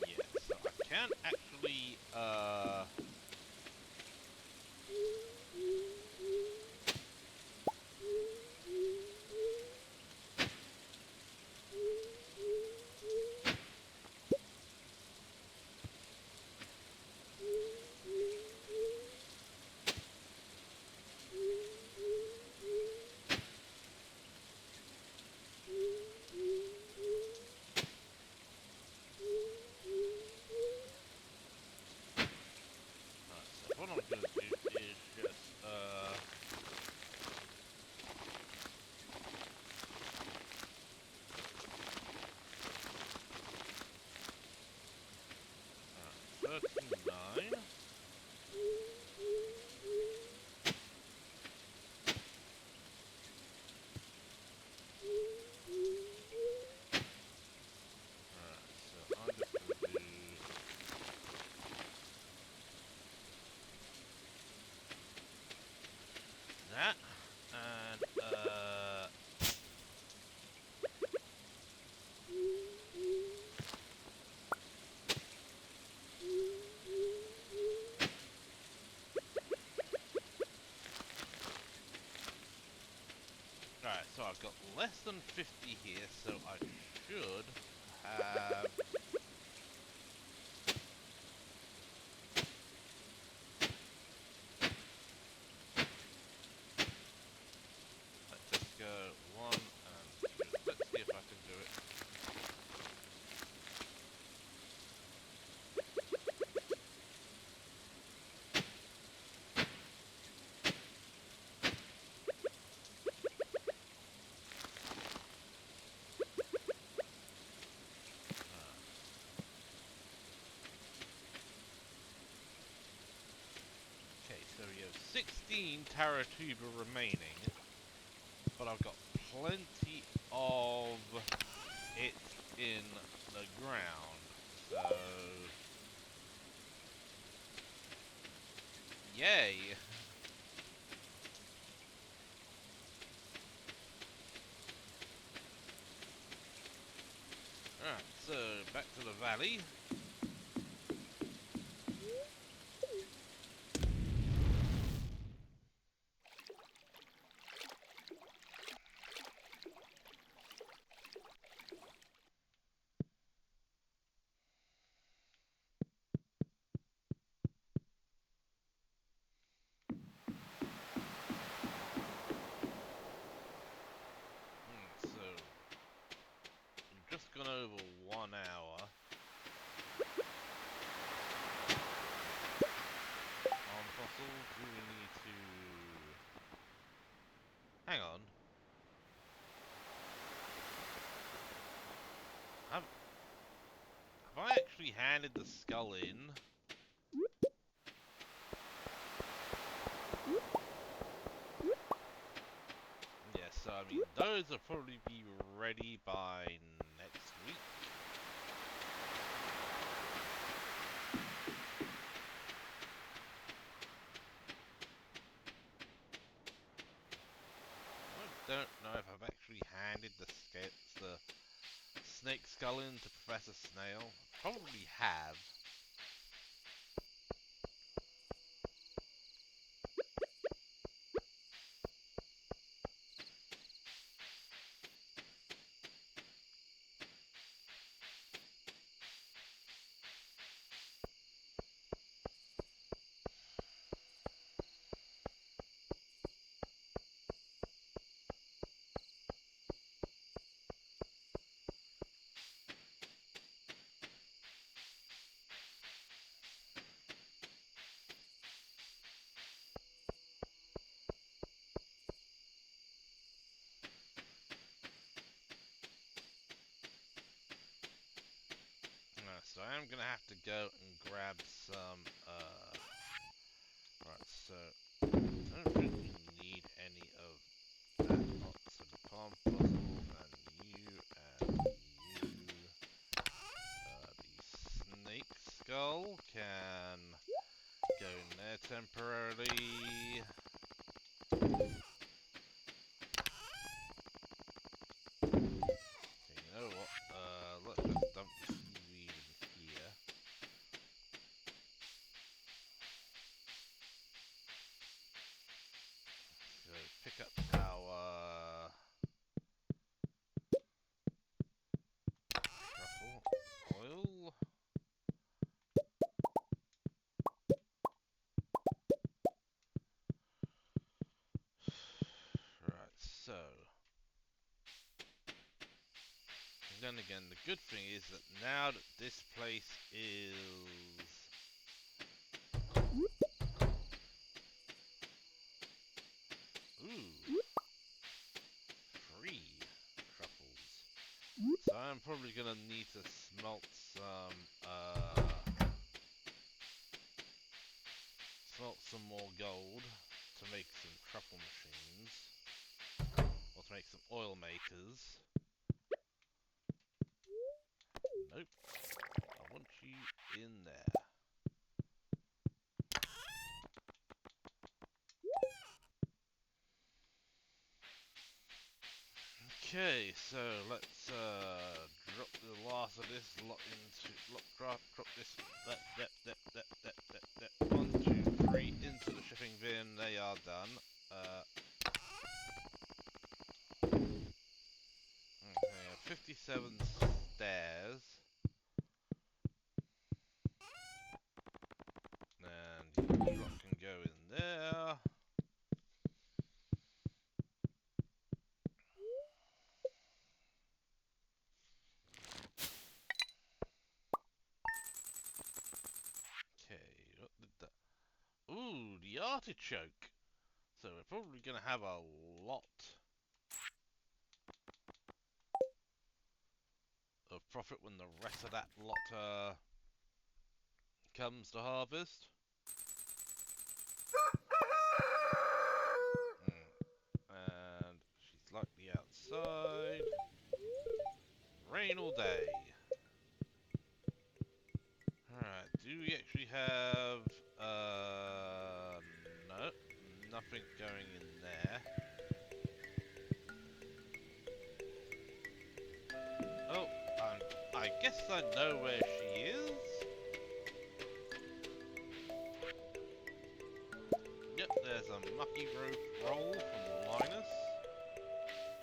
Yeah, so I can actually, so what I'm gonna do is just, alright, 39. Alright, so I'm just gonna do that, and, alright, so I've got less than 50 here, so I should have. Let's just go 1 and 2. Let's see if I can do it. Okay, so we have 16 Taratuba remaining, but I've got plenty of it in the the ground. So, yay! Alright, so back to the valley. So, we've just gone over 1 hour. On fossils, do we need to... Hang on. Have I actually handed the skull in? Yes, so I mean, those will probably be ready by next week. I don't know if I've actually handed the snake skull in to Professor Snail. Probably have. So I am gonna have to go and grab some, right, so I don't really need any of that. Oh, so the palm puzzle, and you, the snake skull can go in there temporarily. Okay, you know what, let's just dump the seaweed in here. So pick up our truffle oil. Right, so then again, the good thing is that now that this place is free truffles, so I'm probably gonna need to smelt some more gold to make some truffle machines, or to make some oil makers. Nope, I want you in there. Okay, so let's drop the last of this lot into drop this that 1, 2, 3 into the shipping bin. They are done. Okay, 57 stairs, and your drop can go in there. Okay, what did that? Ooh, the artichoke. So we're probably gonna have a lot of profit when the rest of that lot comes to harvest. And she's likely outside. Rain all day. we actually have, no, nothing going in there. Oh, I guess I know where she is. Yep, there's a mucky roll from Linus.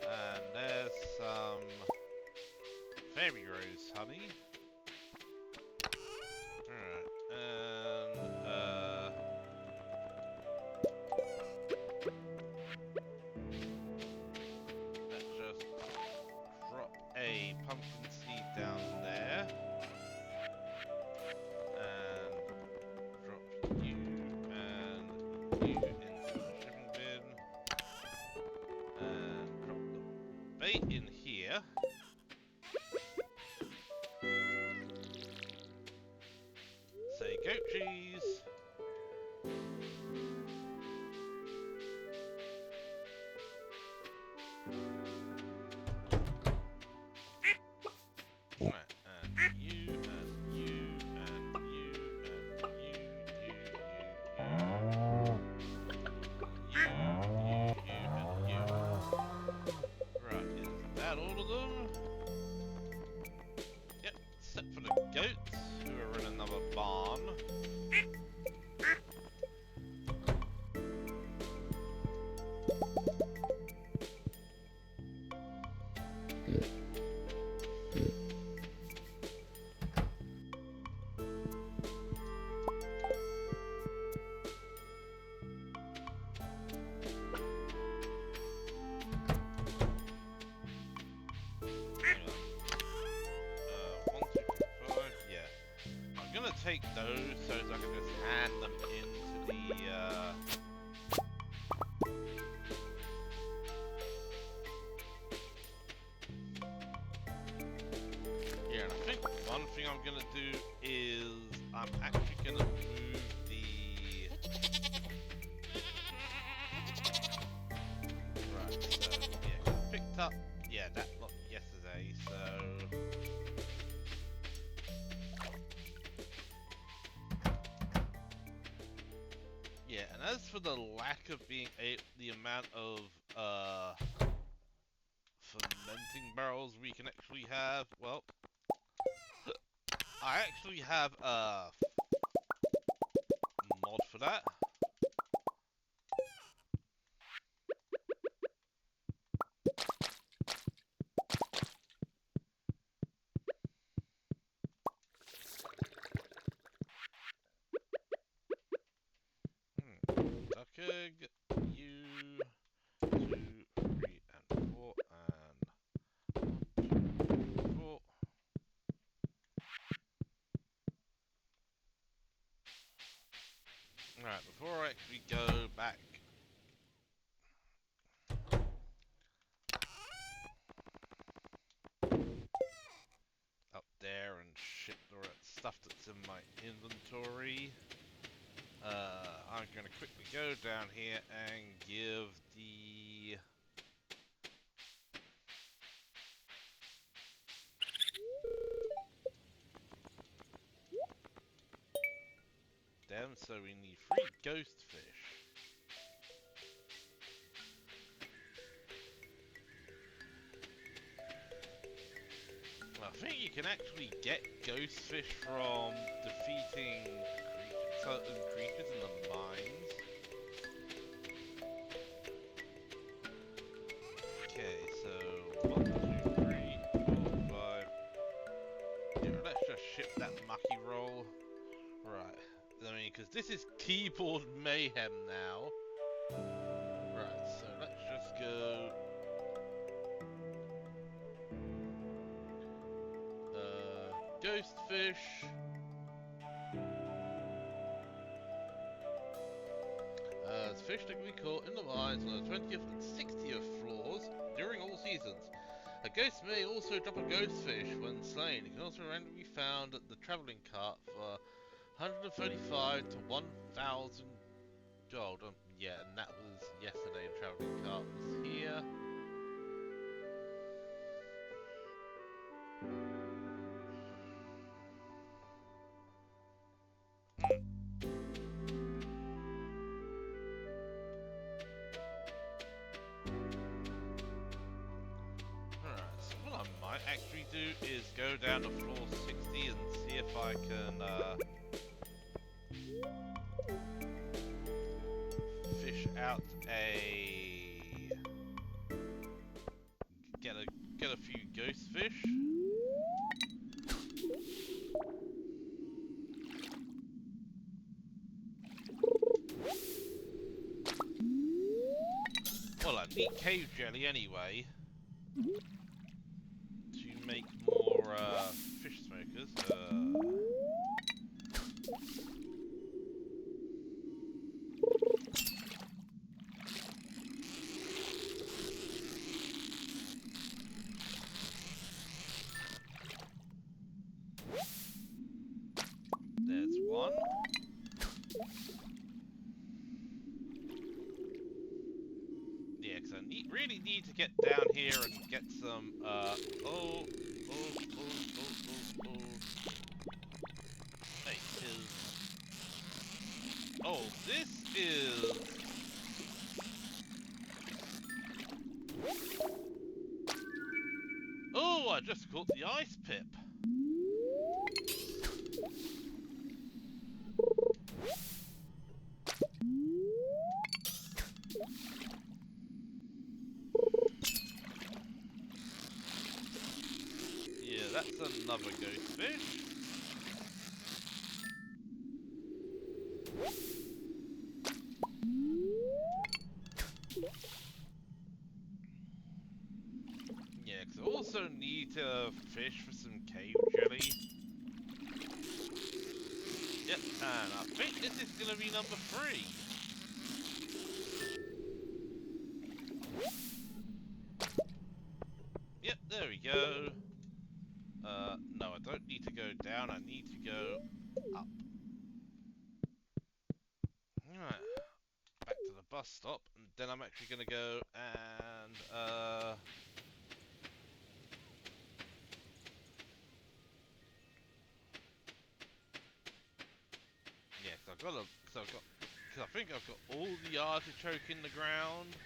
And there's some fairy rose honey. Alright, and let's just drop a pumpkin seed down there. And drop you and you into the shipping bin. And drop the bait in here. Say goat cheese. Right, and you, and you, and you, and you, and you. Right, is that all of them? Yep, except for the goats, who are in another barn. Take those so as I can just hand them into the yeah, and I think one thing I'm gonna do is I'm actually gonna move the right, so yeah, picked up that lot yesterday, so yeah, and as for the lack of being the amount of fermenting barrels we can actually have, well, I actually have a mod for that. Duck egg, you, 2, 3, and 4, and 4. Alright, before I actually go back up there and ship the stuff that's in my inventory, I'm gonna quickly go down here and give the them, so we need 3 ghost fish. I think you can actually get ghost fish from defeating certain creatures in the mines. Okay, so 1, 2, 3, 4, 5. Yeah, let's just ship that mucky roll. Right. I mean, because this is keyboard mayhem now. Right, so let's just go. Ghost fish. Fish that we caught in the mines on the 20th and 60th floors during all seasons. A ghost may also drop a ghost fish when slain. It can also randomly be found at the travelling cart for 135 to 1,000 gold. Yeah, and that was yesterday. The travelling cart was here. do is go down to floor 60 and see if I can fish out get a few ghost fish. Well, I need cave jelly anyway to make more fish smokers. There's one. Yeah, because I really need to get down here and get some, Hey, this is... Oh, I just caught the ice pip. Yeah, that's another ghost fish. Yeah, because I also need to fish for some cave jelly. Yep, and I think this is going to be number 3. Yep, there we go. No, I don't need to go down, I need to go up. Alright, back to the bus stop, and then I'm actually going to go and, yeah, because I think I've got all the artichoke in the ground.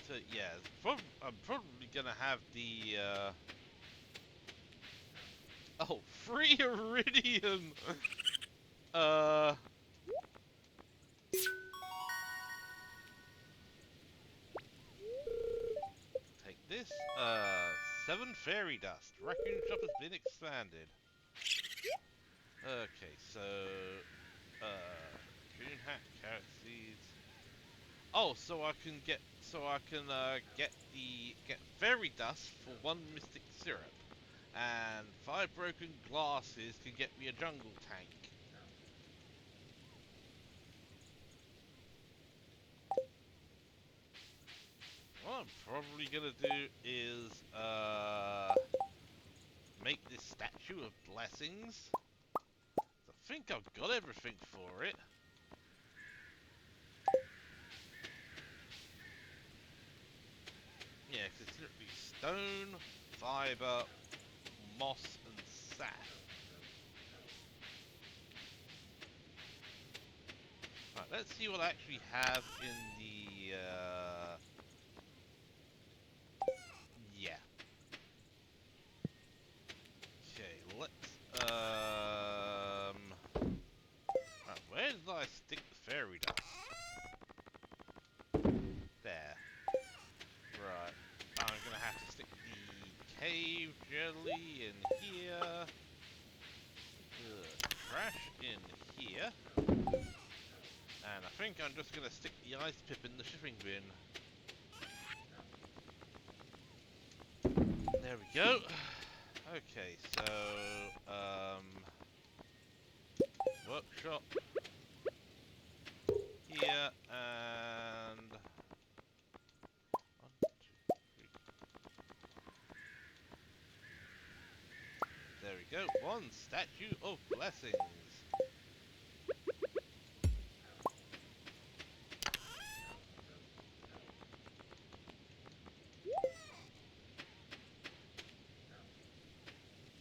So yeah, I'm probably gonna have the oh, free iridium. uh, take this. 7 fairy dust. Raccoon shop has been expanded. Okay, so raccoon hat, carrot seeds. Oh, so I can get get fairy dust for 1 mystic syrup. And 5 broken glasses can get me a jungle tank. What I'm probably gonna do is make this statue of blessings. I think I've got everything for it. Yeah, 'cause it's literally stone, fiber, moss, and sap. Right, let's see what I actually have in the, yeah. Okay, let's, right, where did I stick the fairy dust? There. Right, I'm gonna have to stick the cave jelly in here. Trash in here. And I think I'm just gonna stick the ice pip in the shipping bin. There we go. Okay, so, workshop here, and 1, 2, 3. There we go. 1 statue of blessings.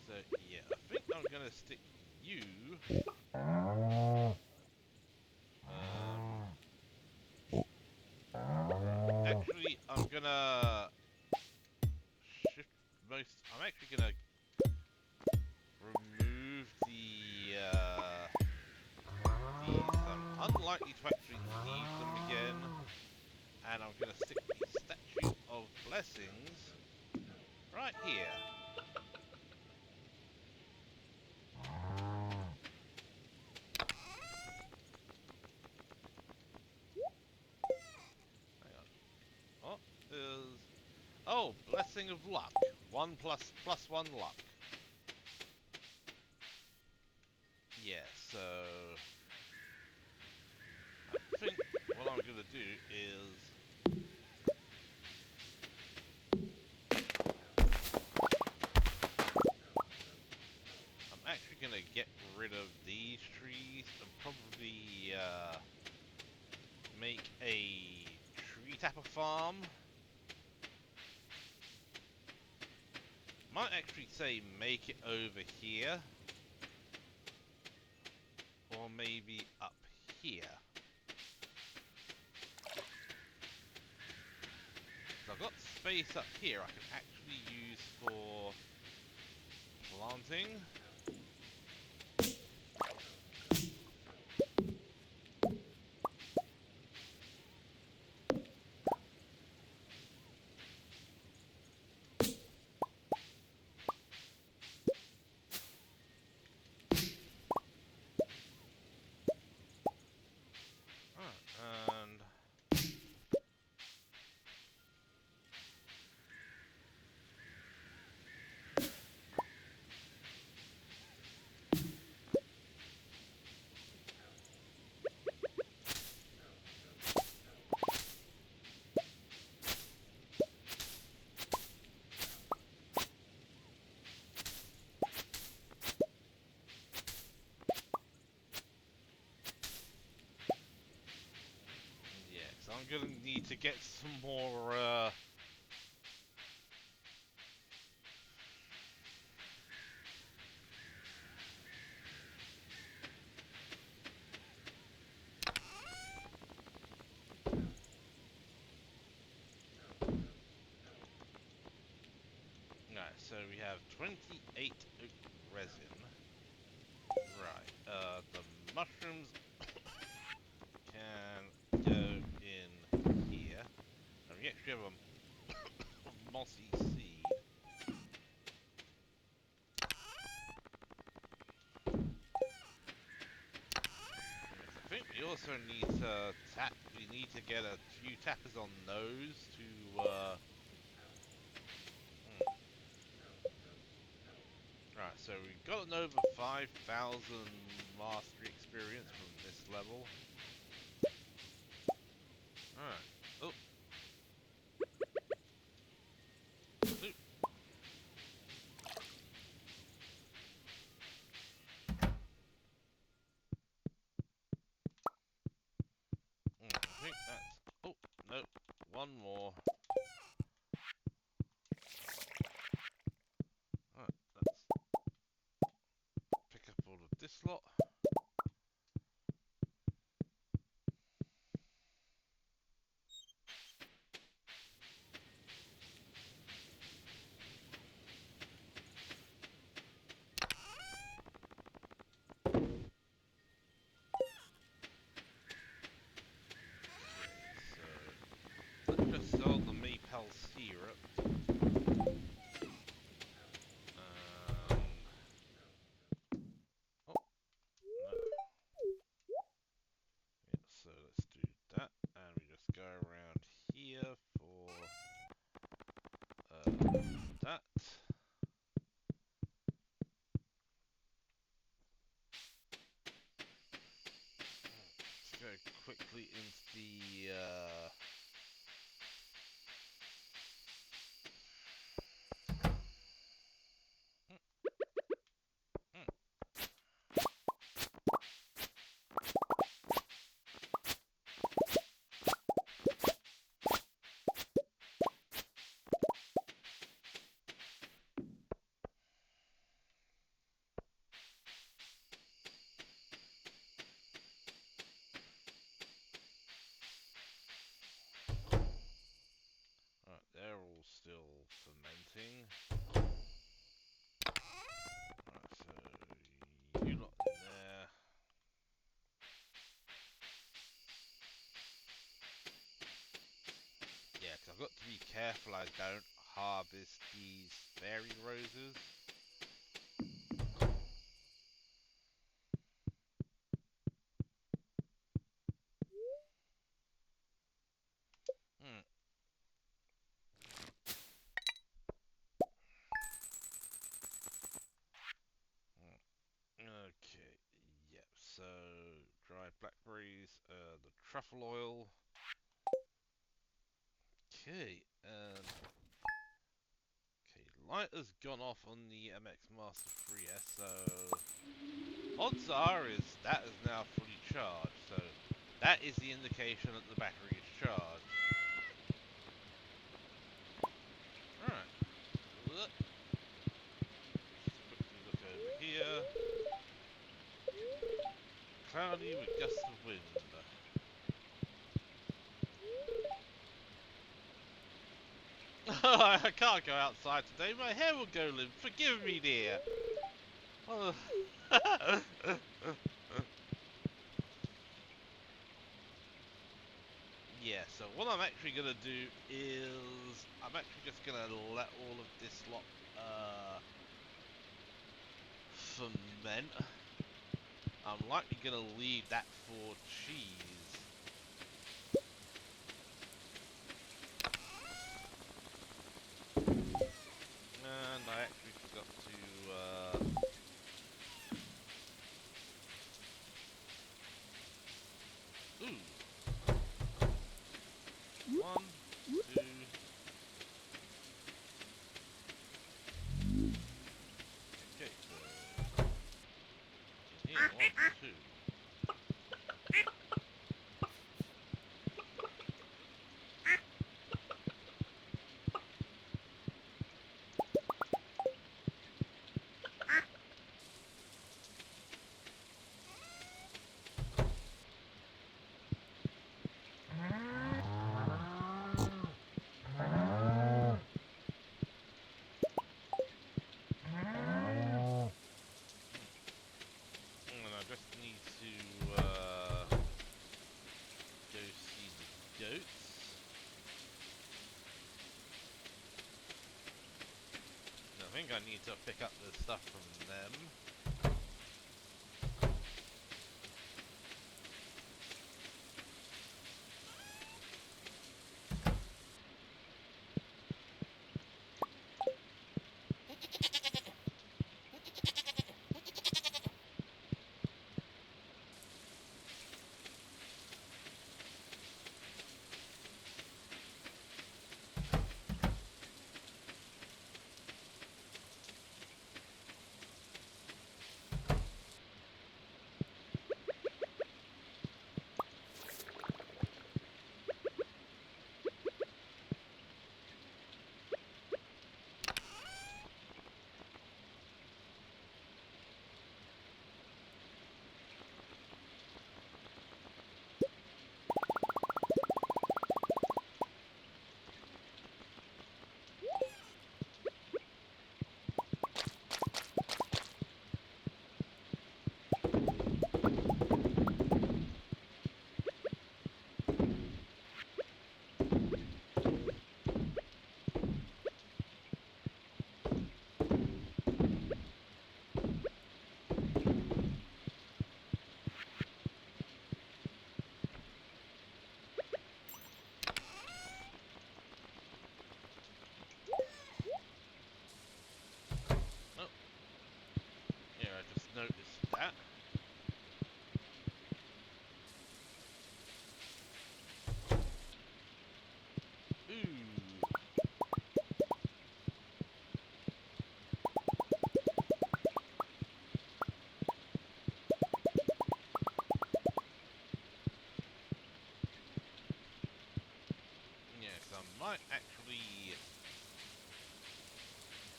So yeah, I think I'm gonna stick you. Actually, I'm gonna shift most. I'm actually gonna remove these. I'm unlikely to actually need them again, and I'm gonna stick the statue of blessings right here. Hang on. What is? Oh, blessing of luck. 1++1 luck. Yeah. So I think what I'm gonna do is I'm actually gonna get rid of these trees and probably make a tree tapper farm. Might actually say make it over here, or maybe up here. So I've got space up here I can actually use for planting. And yeah, so I'm gonna need to get some more Right, so we have 28 oak resin. Right, the mushrooms can go in here. And we actually have a mossy seed. Yes, I think we also need to we need to get a few tappers on those to, Right, so we've gotten over 5,000 mastery experience from this level. Alright. Oh. Loot. I think that's... Oh, no. One more. Alright, let's pick up all of this lot. So, let's just sell the maple syrup. Um, oh, no. Yeah, so let's do that. And we just go around here for that. Let's go quickly into the they're all still fermenting. Right, so you lot in there. Yeah, 'cause I've got to be careful I don't harvest these fairy roses. Hmm. Okay, yep, so dried blackberries, the truffle oil. Okay, okay, light has gone off on the MX Master 3S, so odds are is that is now fully charged, so that is the indication that the battery is charged. Alright, let's quickly look over here. Cloudy with gusts of wind. I can't go outside today, my hair will go limp. Forgive me, dear. Oh. Yeah, so what I'm actually gonna do is I'm actually just gonna let all of this lot ferment. I'm likely gonna leave that for cheese. And I actually forgot to ooh. One, two. Okay, so in here, one, two. And I just need to go see the goats. And I think I need to pick up the stuff from them. Oh, yeah, I just noticed that. Ooh. Yes, I might actually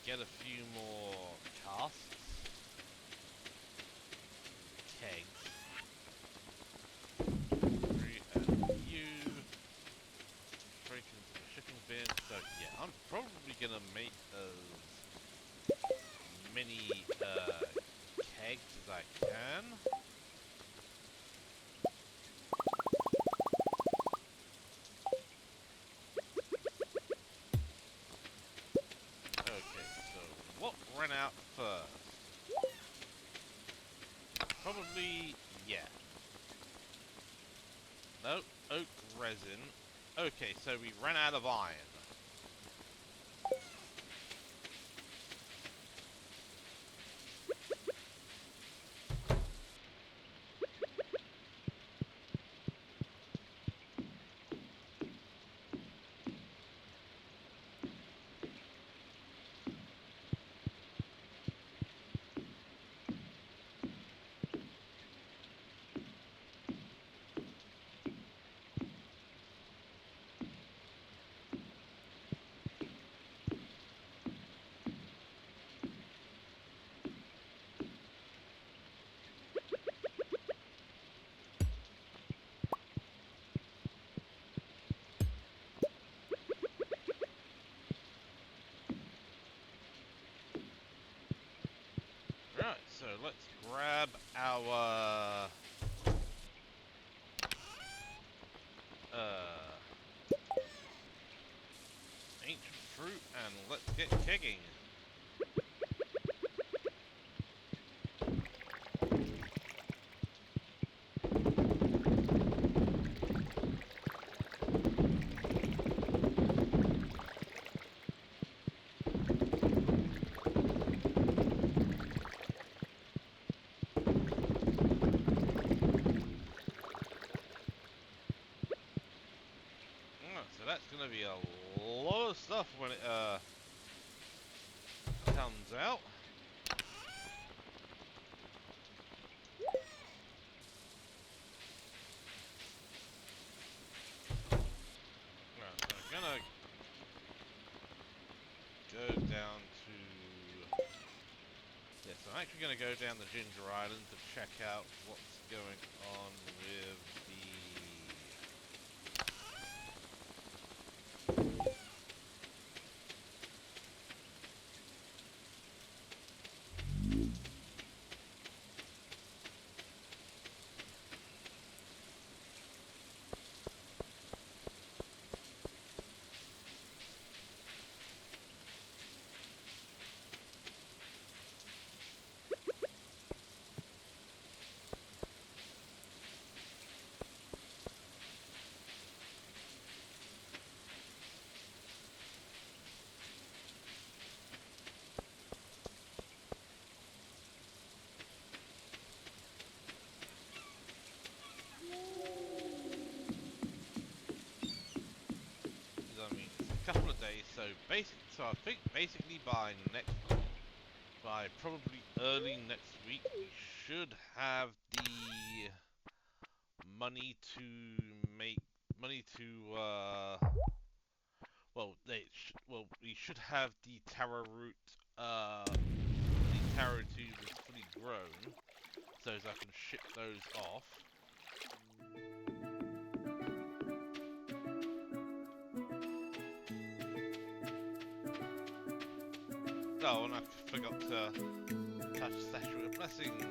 get a few more casks, kegs, and you straight into the shipping bin. So yeah, I'm probably gonna make as many kegs as I can. Okay, so what ran out first? Probably, yeah. No, oak resin. Okay, so we ran out of iron. Right, so let's grab our ancient fruit and let's get kegging. So that's gonna be a lot of stuff when it comes out. Right, so I'm gonna go down to... Yes, I'm actually gonna go down to Ginger Island to check out what's going on with the... I mean, it's a couple of days, so I think basically by probably early next week, we should have the money to make money to well, we should have the taro root the taro tubers fully grown, so as I can ship those off. Oh, and I forgot to touch Statue of Blessings.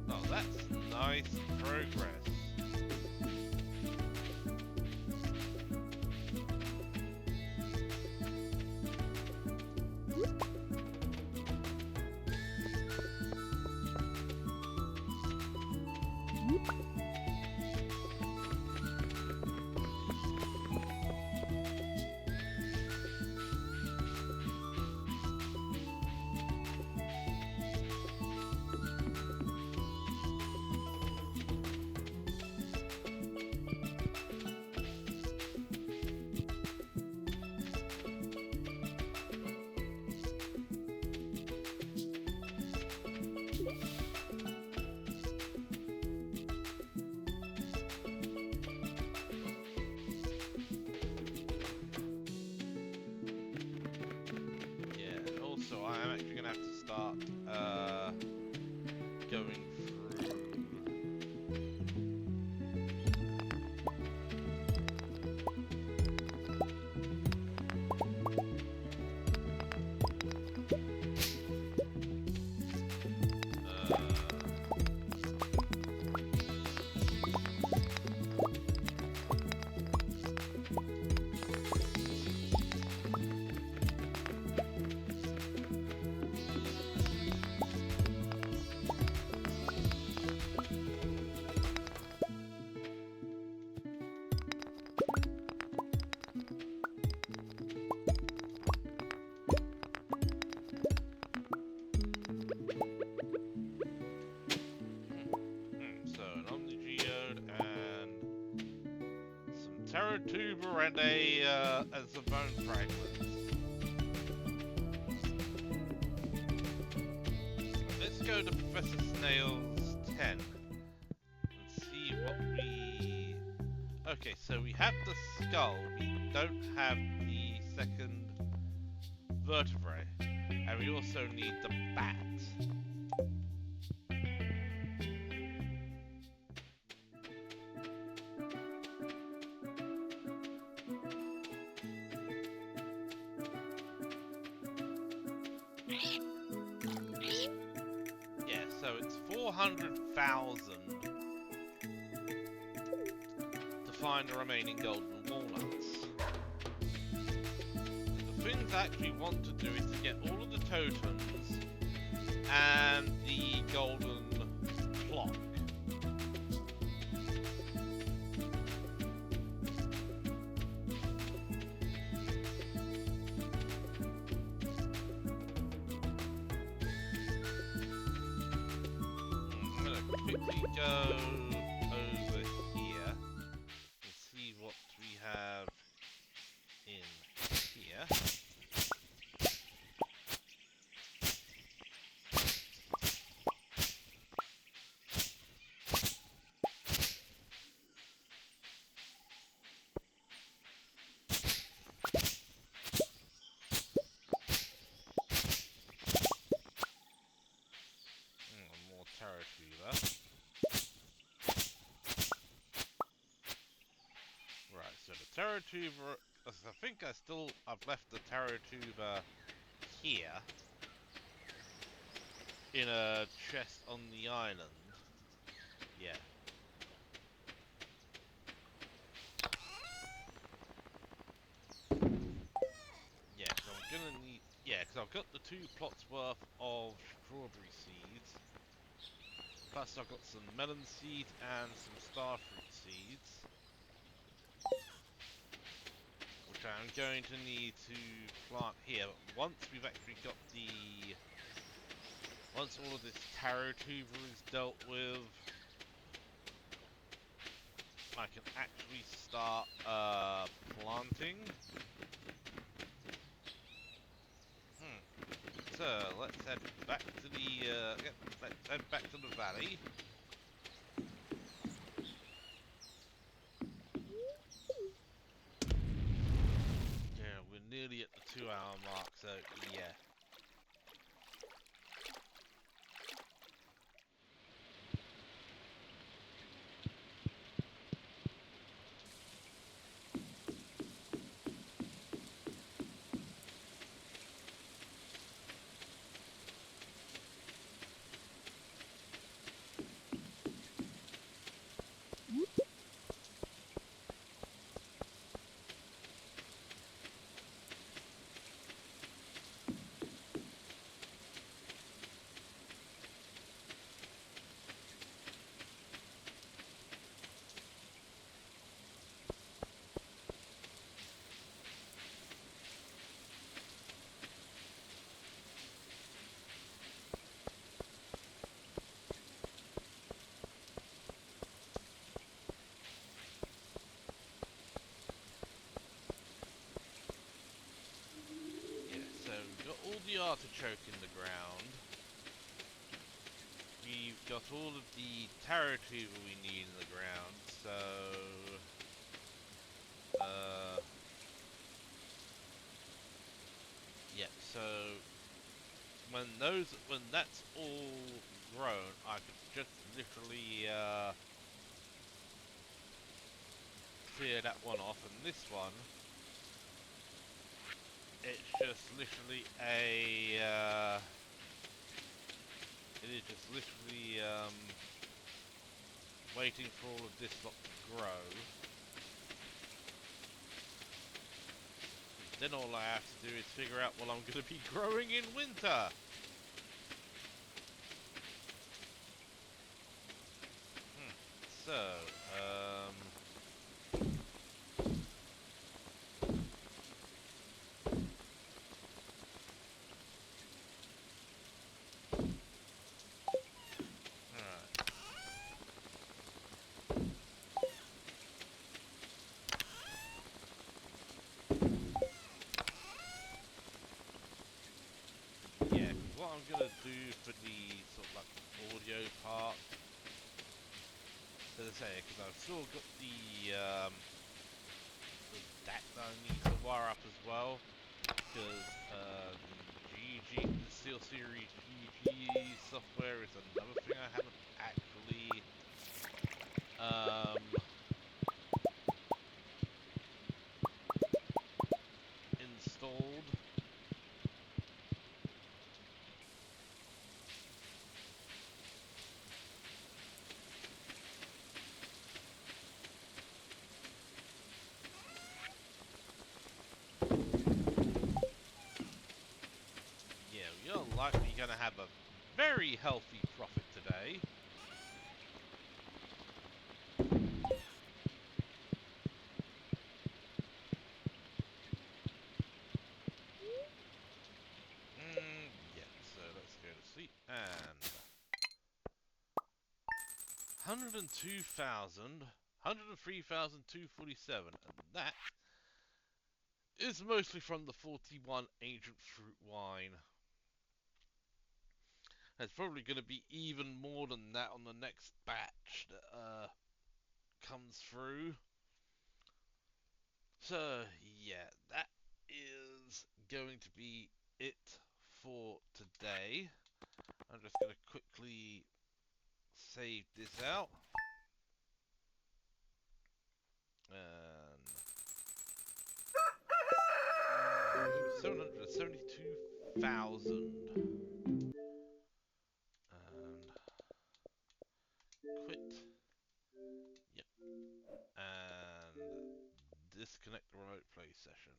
Oh, that's nice progress. actually gonna have to start going through. So an Omnigeode and some Terratuber and some bone fragments. Let's go to Professor Snail's 10 and see what we. Okay, so we have the skull. We don't have the second vertebrae, and we also need the bat. Yeah, so it's 400,000 to find the remaining golden walnuts. The things I actually want to do is to get all of the totems and the golden clock. I'm gonna quickly go over here and see what we have in here. More Terratuber. Right, so the Terratuber. I think I've left the Terratuber here in a chest on the island. Yeah. Yeah, so I'm gonna need. Yeah, because I've got the 2 plots worth of strawberry seeds. Plus, I've got some melon seeds and some starfruit seeds, which I'm going to need to plant here. But once we've actually got once all of this Terratuber is dealt with, I can actually start planting. So let's head back to let's head back to the valley. Yeah, we're nearly at the 2-hour mark, so yeah. So we've got all the artichoke in the ground. We've got all of the Terratuber we need in the ground, so yep, so when that's all grown, I could just literally clear that one off, and this one, it's just literally it is just literally waiting for all of this lot to grow. Then all I have to do is figure out what I'm going to be growing in winter. So, alright. Yeah, 'cause what I'm going to do for the sort of like audio part, as I say, because I've still got the DAC that I need to wire up as well, because the GG, the Steel Series GG software is another thing I haven't actually installed. Yeah, you're likely going to have a very healthy profit today. Yeah, so let's go to sleep. And 102,000, 103,247, and that is mostly from the 41 Ancient Fruit Wine. There's probably going to be even more than that on the next batch that comes through. So, yeah, that is going to be it for today. I'm just going to quickly save this out. And 772,000. And quit. Yep. And disconnect the remote play session.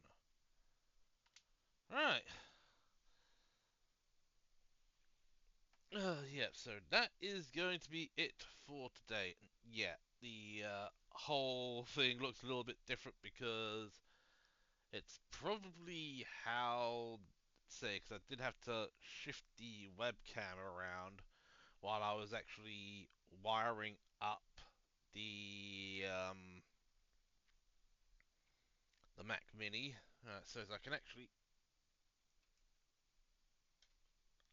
Right. Yeah, so that is going to be it for today. Yeah, the whole thing looks a little bit different because it's probably how, say, because I did have to shift the webcam around while I was actually wiring up the um, the Mac Mini, so as I can actually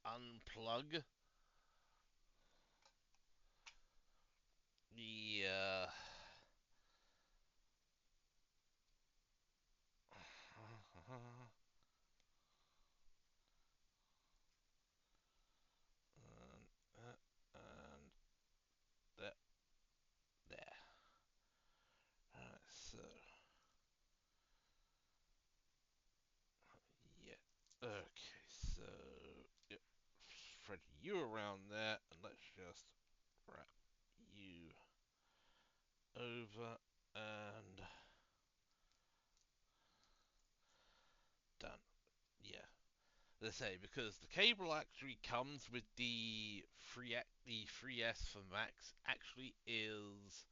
unplug the and that there. So yeah, okay. So yep, spread you around there, and let's just wrap you over and done. Yeah. Let's say because the cable actually comes with the 3S for Max actually is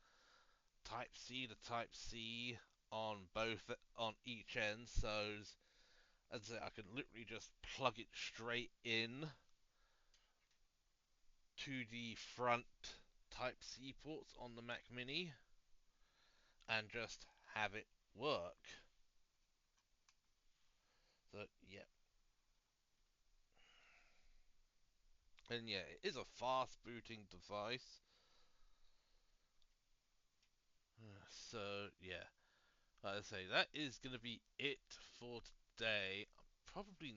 Type C to Type C on both on each end, so as I say, I can literally just plug it straight in to the front Type C ports on the Mac Mini and just have it work. So yeah, and yeah, it is a fast booting device. So yeah, like I say, that is going to be it for today. I'm probably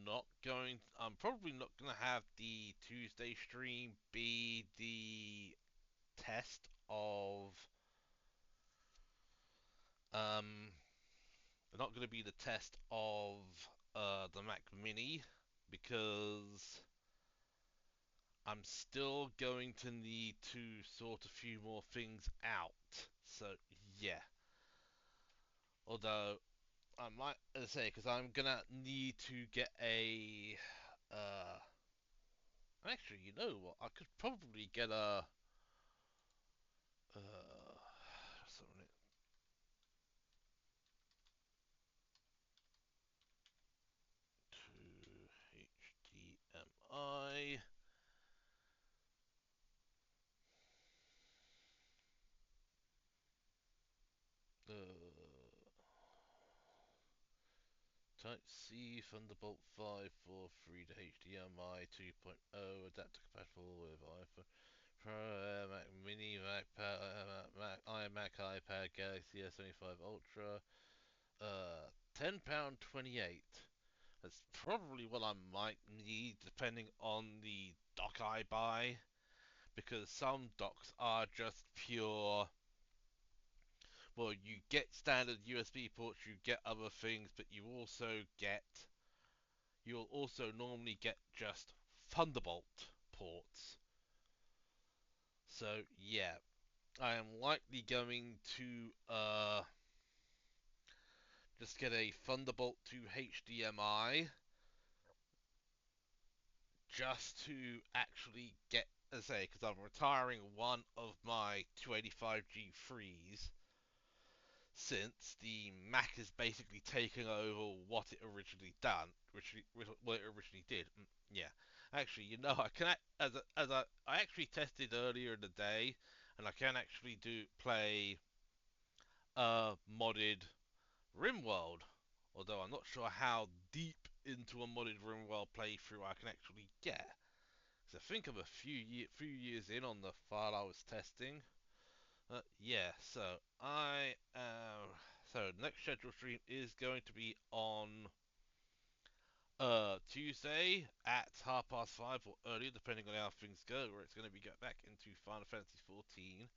not going. I'm probably not gonna have the Tuesday stream be the test of um. Not gonna be the test of the Mac Mini because I'm still going to need to sort a few more things out. So yeah. Although I might, as I say, because I'm gonna need to get a. Uh, actually, you know what? I could probably get a. Just a minute. To HDMI. Uh, Type C Thunderbolt 543 to HDMI 2.0 adapter compatible with iPhone Pro, Mac Mini, Mac, Mac, iMac, iPad, Galaxy S25 Ultra. £10 28. That's probably what I might need depending on the dock I buy, because some docks are just pure. Well, you get standard USB ports, you get other things, but you'll also normally get just Thunderbolt ports. So yeah, I am likely going to just get a Thunderbolt to HDMI just to actually get, as I say, because I'm retiring one of my 285G3s since the Mac is basically taking over what it originally done, what it originally did. Yeah, actually, I can I actually tested earlier in the day, and I can actually do play modded RimWorld. Although I'm not sure how deep into a modded RimWorld playthrough I can actually get. Because I think I'm a few years in on the file I was testing. Yeah, so next scheduled stream is going to be on Tuesday at 5:30 or earlier, depending on how things go. Where it's going to be get back into Final Fantasy 14,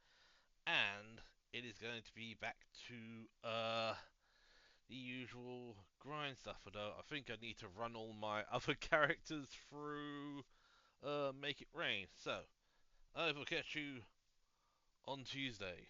and it is going to be back to the usual grind stuff. Although I think I need to run all my other characters through Make It Rain. So I will catch you on Tuesday.